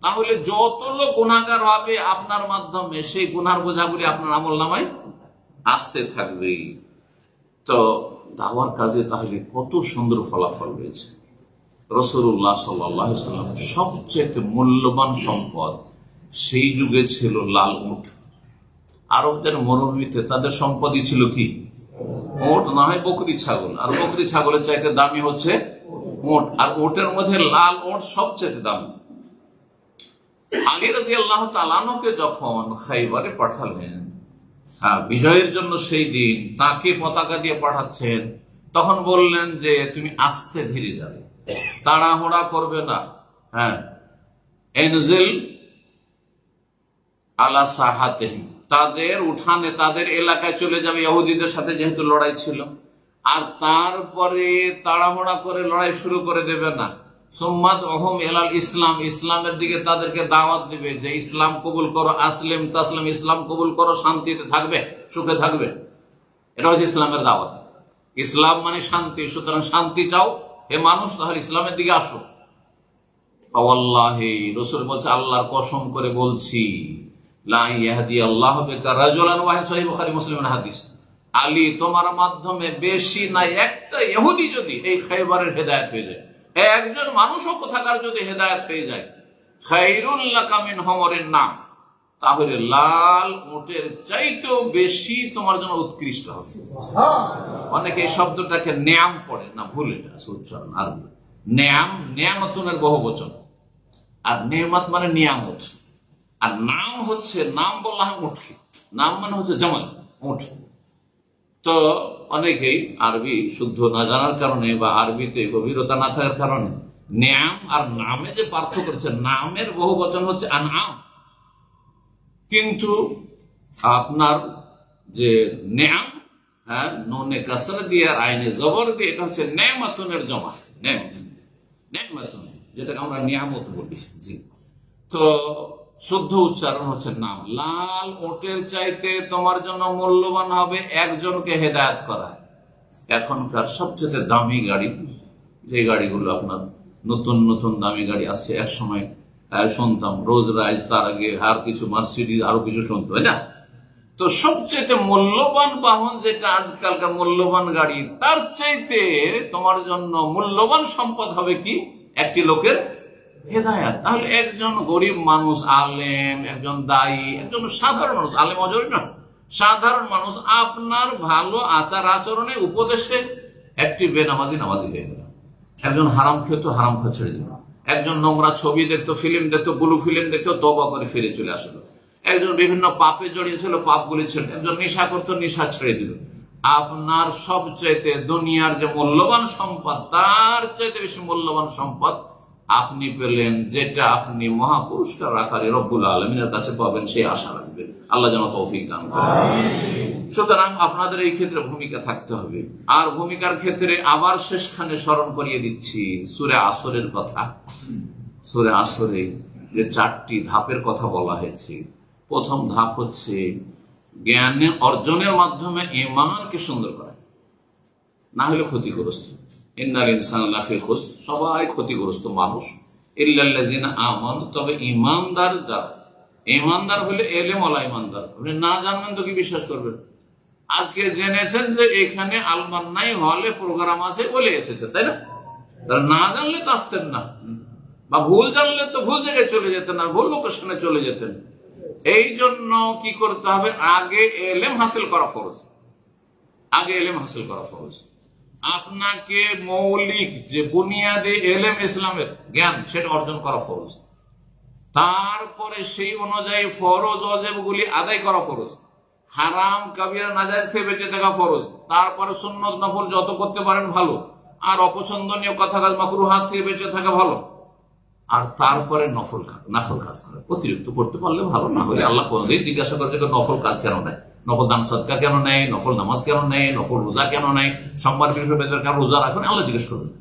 তাহলে যত লোক গুনাহগার হবে আপনার মাধ্যমে, সেই গুনার বোঝাগুলি আপনার আমলনামায় আসতে থাকবে। তো দাওয়ার কাজে তাহলে কত সুন্দর ফলাফল রয়েছে। রাসূলুল্লাহ সাল্লাল্লাহু আলাইহি ওয়াসাল্লাম সবচেয়ে মূল্যবান সম্পদ সেই যুগে ছিল লাল উট। আরবদের মরুভূমিতে তাদের সম্পদই ছিল কি? উট, না হয় বকরি ছাগল, আর বকরি ছাগলের চাইতে দামি হচ্ছে উট, আর উটের মধ্যে লাল উট সবচেয়ে দামি। আলী রাদিয়াল্লাহু তাআলা আনহুকে যখন খাইবারে পাঠালেন বিজয়ের জন্য, সেই দিন তাকে পতাকা দিয়ে পাঠাচ্ছেন, তখন বললেন যে তুমি আস্তে ধীরে যাবে, তাড়াহুড়া করবে না। এনজিল আলা সাহাতিহিম, তাদের উঠানে, তাদের এলাকায় চলে যাবে, ইহুদিদের সাথে যেহেতু লড়াই ছিল, আর তারপরে তাড়াহুড়া করে লড়াই শুরু করে দেবে না। সুম্মাদ ওহুম ইলাল ইসলাম, ইসলামের দিকে তাদেরকে দাওয়াত দিবে যে ইসলাম কবুল করো, আসলিম তাসলিম, ইসলাম কবুল করো, শান্তিতে থাকবে, সুখে থাকবে। এটা হচ্ছে ইসলামের দাওয়াত। ইসলাম মানে শান্তি, সুতরাং শান্তি চাও হে মানুষ, তাহলে ইসলামের দিকে আসো। ওয়াল্লাহি, রাসূল বলছে আল্লাহর কসম করে বলছি, লা ইয়াহদি আল্লাহু বিকা রাজুলান ওয়াহিদ, সহিহ বুখারী মুসলিমের হাদিস, আলী তোমার মাধ্যমে বেশি না একটা ইহুদি যদি এই খায়বারের হেদায়েত হয়ে যায়, একজন মানুষও কোথাকার যদি হেদায়েত হয়ে যায়, খায়রুল লাকা মিন হুমুরিন নাম, তাহলে লাল উটের চাইতেও বেশি তোমার জন্য উৎকৃষ্ট হবে। অনেকে এই শব্দটাকে নিয়াম পড়ে না, ভুল এটা উচ্চারণ। আর নিয়াম, নিয়ামতুনের বহুবচন, আর নেমাত মানে নিয়ামত, আর নাম হচ্ছে, নাম বলা হয় উটকে, নাম মানে হচ্ছে জামাল, উট। তো অনেকেই আরবি শুদ্ধ না জানার কারণে বা আরবিতে গভীরতা না থাকার কারণে নিয়াম আর নামে যে পার্থক্য করেছে, নামের বহু বচন হচ্ছে আনআম, কিন্তু আপনার যে নিয়াম, নুনে কাসরা দিয়ে আর আইনে জবর দিয়ে, এটা হচ্ছে নেমাতুনের জমা, নেমাতুন, যেটাকে আমরা নিয়ামত বলি। জি, তো শুদ্ধ উচ্চারণ হচ্ছে নাম। লাল উটের চাইতে তোমার জন্য মূল্যবান হবে একজনকে হেদায়েত করা। এখনকার সবচেয়ে দামি গাড়ি, যে গাড়িগুলো আপনার নতুন নতুন দামি গাড়ি আসছে, এক সময় শুনতাম রোজ রাইজ, তার আগে আর কিছু মার্সিডিজ, আরো কিছু শুনতো, তাই না? তো সবচেয়ে মূল্যবান বাহন যেটা আজকালকার মূল্যবান গাড়ি, তার চাইতে তোমার জন্য মূল্যবান সম্পদ হবে কি? একটি লোকের হেদায়াত। তাহলে একজন গরিব মানুষ আলেম, একজন দায়ী, একজন সাধারণ মানুষ, আলেম অজরি না, সাধারণ মানুষ আপনার ভালো আচার আচরণে উপদেশে একটি বেনামাজি নামাজি হয়ে গেল, একজন হারাম খেত হারাম খা ছেড়ে দিল, একজন নোংরা ছবি দেখতো, ফিল্ম দেখতো, ব্লু ফিল্ম দেখতো, তওবা করে ফিরে চলে আসলো, একজন বিভিন্ন পাপে জড়িয়েছিল, পাপগুলি ছেড়ে, একজন নেশা করতো, নেশা ছেড়ে দিল। আপনার সবচাইতে দুনিয়ার যে মূল্যবান সম্পদ, তার চাইতে বেশি মূল্যবান সম্পদ আপনি পেলেন, যেটা আপনি মহাপুরস্কার আকারে রব্বুল আলামিনের কাছে পাবেন, সেই আশা রাখবেন। আল্লাহ যেন তৌফিক দান করেন। সুতরাং আপনাদের এই ক্ষেত্রে ভূমিকা থাকতে হবে। আর ভূমিকার ক্ষেত্রে আবার শেষখানে স্মরণ করিয়ে দিচ্ছি সূরা আসরের কথা। সূরা আসরে যে 4টি ধাপের কথা বলা হয়েছে, প্রথম ধাপ হচ্ছে জ্ঞান অর্জনের মাধ্যমে ঈমানকে সুন্দর করা, না হলে ক্ষতিগ্রস্ত। ইন্নাল ইনসানা লাফি খুসর, সবাই ক্ষতিগ্রস্ত মানুষ, ইল্লাল্লাযিনা আমানু, তবে ঈমানদার যারা, ঈমানদার হলে এলেম ওয়ালা ঈমানদার। আপনি না জানবেন তো কি বিশ্বাস করবেন? আজকে জেনেছেন যে এখানে আলমান্নাই হলে প্রোগ্রাম আছে বলে এসেছে, তাই না? না জানলে তো আসতেন না, বা ভুল জানলে তো ভুল জায়গায় চলে যেতেন, আর ভুল লোকেশনে চলে যেতেন। এই জন্য কি করতে হবে? আগে এলেম হাসিল করা ফরজ, আগে এলেম হাসিল করা ফরজ। আপনাকে মৌলিক যে বুনিয়াদি এলেম ইসলামের জ্ঞান সেটা অর্জন করা ফরজ, তারপরে সেই অনুযায়ী ফরজ ওয়াজিব গুলি আদায় করা ফরজ, হারাম কাবিরা নাজায়েজ থেকে বেঁচে থাকা ফরজ, তারপরে সুন্নত নফল যত করতে পারেন ভালো, আর অপছন্দনীয় কথা কাজ মাকরুহাত থেকে বেঁচে থাকা ভালো, আর তারপরে নফল কাজ করে অতিরিক্ত করতে পারলে ভালো, না হলে আল্লাহ কোনদিন জিজ্ঞাসা করে যে নফল কাজ কেন নেয়, নফল দান সাদকা কেন নেয়, নফল নামাজ কেন নেয়, নফল রোজা কেন নেয়, সোমবার বৃহস্পতিবার কেন রোজা রাখেন আল্লাহ জিজ্ঞেস করবেন।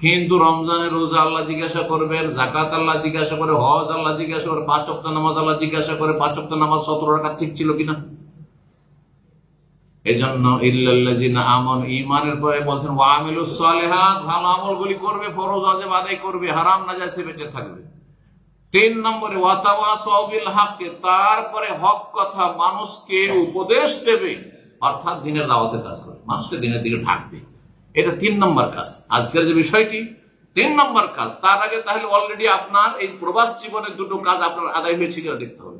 কিন্তু রমজানের রোজা আল্লাহ জিজ্ঞাসা করবেন, জাকাত আল্লাহ জিজ্ঞাসা করে, হজ আল্লাহ জিজ্ঞাসা করে, 5 ওয়াক্ত নামাজ আল্লাহ জিজ্ঞাসা করে, 5 ওয়াক্ত নামাজ 17 রাকাত ঠিক ছিল কিনা। এই জন্য ইল্লাল্লাযিনা আমানু, ঈমানের পরে বলছেন ওয়া আমিলুস সালিহাত, ভালো আমলগুলি করবে, ফরজ ওয়াজিব আদায় করবে, হারাম নাজায়েজ থেকে বেঁচে থাকবে। 3 নম্বরে ওয়া তাওয়াসাউ বিল হক, তারপরে হক কথা মানুষকে উপদেশ দেবে, অর্থাৎ দ্বীনের দাওয়াতের কাজ করে, মানুষকে দ্বীনের দিকে ঢাকবে। এটা 3 নম্বর কাজ, আজকের যে বিষয়টি 3 নম্বর কাজ। তার আগে তাহলে অলরেডি আপনার এই প্রবাস জীবনের 2টো কাজ আপনার আদায় হয়েছে কিনা দেখতে হবে।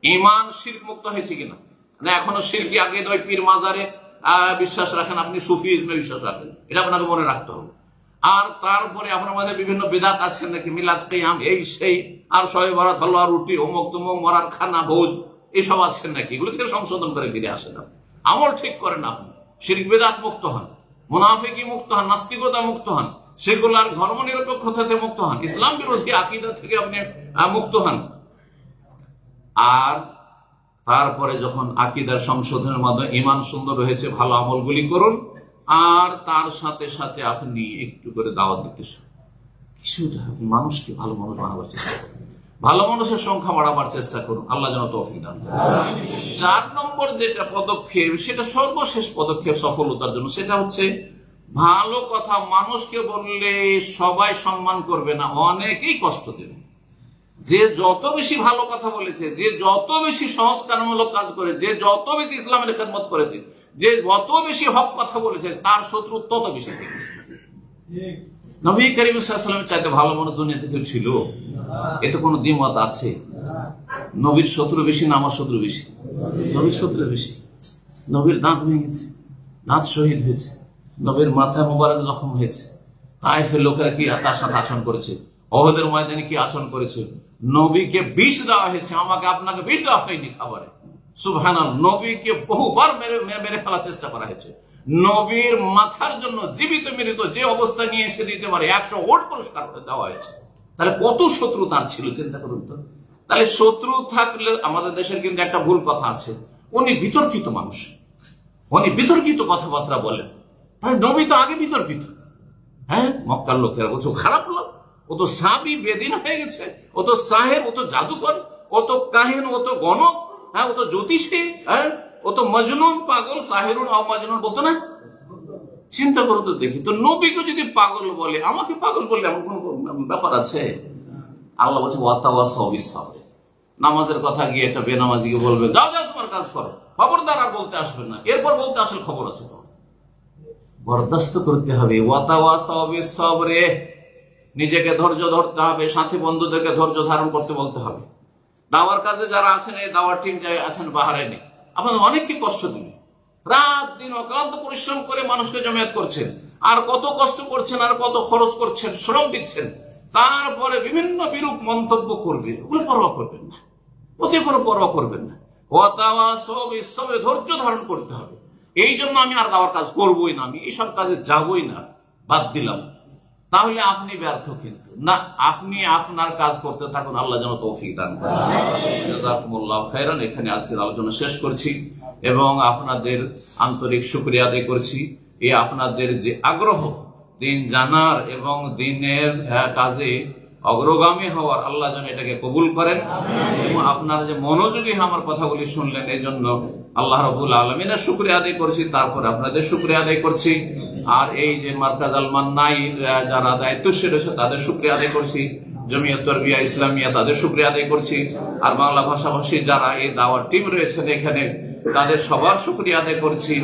ঈমান শিরক মুক্ত হয়েছে কিনা, না এখনো শিরকি আগে ওই পীর মাজারে বিশ্বাস রাখেন, আপনি সুফিজমে বিশ্বাস রাখেন, এটা আপনাকে মনে রাখতে হবে। আর তারপরে আপনার মধ্যে বিভিন্ন বিদাত আছেন নাকি, মিলাদ কিয়াম এই সেই, আর শবে বরাত, হলুয়া রুটি, অমুক তমুক, মরার খানা ভোজ, এসব আছেন নাকি, এগুলো থেকে সংশোধন করে ফিরে আসেন, আমল ঠিক করেন, আপনি শিরক বিদাত মুক্ত হন, মুনাফিকি মুক্ত হন, নাস্তিকতা মুক্ত হন, সেগুলার ধর্ম নিরপেক্ষতা থেকে মুক্ত হন, ইসলাম বিরোধী আকীদা থেকে আপনি মুক্ত হন। আর তারপরে যখন আকীদার সংশোধনের মাধ্যমে ঈমান সুন্দর হয়েছে, ভালো আমলগুলি করুন, আর তার সাথে সাথে আপনি একটু করে দাওয়াত দিতে কিছুটা মানুষকে ভালো মানুষ বানাবার চেষ্টা করুন, ভালো মানুষের সংখ্যা বাড়াবার চেষ্টা করুন, আল্লাহ যেন তৌফিক দান করেন। 4 নম্বর যেটা পদক্ষেপ, সেটা সর্বশেষ পদক্ষেপ সফলতার জন্য, সেটা হচ্ছে ভালো কথা মানুষকে বললে সবাই সম্মান করবে না, অনেকেই কষ্ট দেবে। যে যত বেশি ভালো কথা বলেছে, যে যত বেশি সংস্কারমূলক কাজ করে, যে যত বেশি ইসলামের খেদমত করেছে, যে যত বেশি হক কথা বলেছে, তার শত্রু তত বেশি থেকেছে। নবী করিম সাল্লাল্লাহু আলাইহি ওয়াসাল্লামের চাইতে ভালো মানুষ দুনিয়াতে কেউ ছিল? এতে কোনো দ্বিমত আছে? নবীর শত্রু বেশি না আমার শত্রু বেশি? নবীর শত্রু বেশি। নবীর দাঁত ভেঙেছে, দাঁত শহীদ হয়েছে, নবীর মাথায় মোবারক জখম হয়েছে, তায়েফের লোকেরা কি তার সাথে আচরণ করেছে, ওহদের ময়দানে কি আচরণ করেছে, নবীকে বিষ দেওয়া হয়েছে, আমাকে আপনাকে বিষ দেওয়া হয়নি খাবারে, সুবহানাল্লাহ। নবীকে বহুবার মেরে ফেলার চেষ্টা করা হয়েছে, নবীর মাথার জন্য জীবিত মৃত যে অবস্থা নিয়ে এসে দিতে পারে 100 ওট পুরস্কার দেওয়া হয়েছে। তাহলে কত শত্রু তার ছিল, চিন্তা করুন তো। তাহলে শত্রু থাকলে, আমাদের দেশের কিন্তু একটা ভুল কথা আছে, উনি বিতর্কিত মানুষ, উনি বিতর্কিত কথাবার্তা বলেন। তাহলে নবী তো আগে বিতর্কিত, হ্যাঁ, মক্কার লোকেরা বলছে খারাপ লোক, ও তো সাবি বেদিন হয়ে গেছে, ও তো সাহেব, ও তো জাদুকর, ও তো কাহিন, ও তো গণক, হ্যাঁ, ও তো জ্যোতিষী, হ্যাঁ, ও তো মজনুন, পাগল, সাহেরুন আও মজনুন বলতো না। চিন্তা করো তো দেখি, তো নবীকে যদি পাগল বলে, আমাকে পাগল বললে এমন কোন ব্যাপার আছে? আল্লাহ বলছে ওয়াতাওয়াসাউ বিস-সাবর, নামাজের কথা গিয়ে একটা বেনামাজিকে বলবে যাও যাও তোমার কাজ করো, খবরদার আর বলতে আসবেন না, এরপর বলতে আসলে খবর আছে, তো বরদাস্ত করতে হবে। ওয়াতাওয়াসাউ বিস-সাবর, নিজেকে ধৈর্য ধরতে হবে, সাথী বন্ধুদেরকে ধৈর্য ধারণ করতে বলতে হবে। দাওয়ার কাজে যারা আছেন, এই দাওয়ার টিম যারা আছেন বাহরাইনে, আপনাদের অনেককে কষ্ট দিবে, রাত দিন অক্লান্ত পরিশ্রম করে মানুষকে জমায়েত করছেন, আর কত কষ্ট করছেন, আর কত খরচ করছেন, শ্রম দিচ্ছেন, তারপরে বিভিন্ন বিরূপ মন্তব্য করবে, ওগুলো পরোয়া করবেন না, ওতে কোনো পরোয়া করবেন না। ওয়াতাওয়াসাউ বিস-সাবর, ধৈর্য ধারণ করতে হবে। এই জন্য আমি আর দাওয়ার কাজ করবোই না, আমি এইসব কাজে যাবই না, বাদ দিলাম। তাহলে আপনি ব্যর্থ, কিন্তু না, আপনি আপনার কাজ করতে থাকুন, আল্লাহ যেন তৌফিক দান করেন। জাযাকুমুল্লাহু খাইরান। এখানে আজকের আলোচনা শেষ করছি এবং আপনাদের আন্তরিক শুকরিয়া আদায় করছি। এই আপনাদের যে আগ্রহ দিন জানার এবং দিনের কাজে অগ্রগামী হওয়ার, আল্লাহ যেন এটাকে কবুল করেন। এবং আপনারা যে মনোযোগী আমার কথাগুলি শুনলেন, এই জন্য আল্লাহ রাব্বুল আলামিনের শুকরিয়া আদায় করছি, তারপর আপনাদের শুকরিয়া আদায় করছি। আর এই যে মারকাজ আল মান্নাইর যারা দায়িত্বশীল রয়েছে তাদের শুকরিয়া আদায় করছি, জমিয়ত তরবিয়া ইসলামিয়া তাদের শুকরিয়া আদায় করছি, আর বাংলা ভাষাভাষী যারা এই দাওয়ার টিম রয়েছেন এখানে তাদের সবার শুকরিয়া আদায় করছি,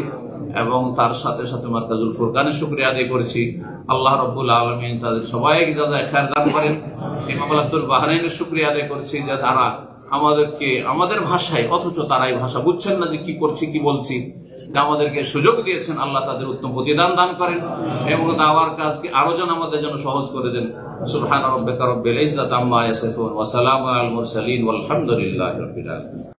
এবং তার সাথে সাথে মারকাজুল ফুরকানের শুকরিয়া আদায় করছি। আল্লাহ রাব্বুল আলামিন তাদের সবাইকে জাযায়ে খায়ের দান করেন। ইমাম আব্দুল বাহরাইনের শুকরিয়া আদায় করছি যে তারা আমাদেরকে আমাদের ভাষায়, অথচ তারা এই ভাষা বুঝছেন না যে কি করছি কি বলছি, আমাদেরকে সুযোগ দিয়েছেন। আল্লাহ তাদের উত্তম প্রতিদান দান করেন এবং দাওয়ার কাজকে আরো যেন আমাদের জন্য সহজ করে দেন। সুবহান রাব্বিকা রাব্বিল ইজ্জাতি আম্মা ইয়াসিফুন ওয়া সালামুন আলাল মুরসালিন ওয়ালহামদুলিল্লাহি রাব্বিল আলামিন।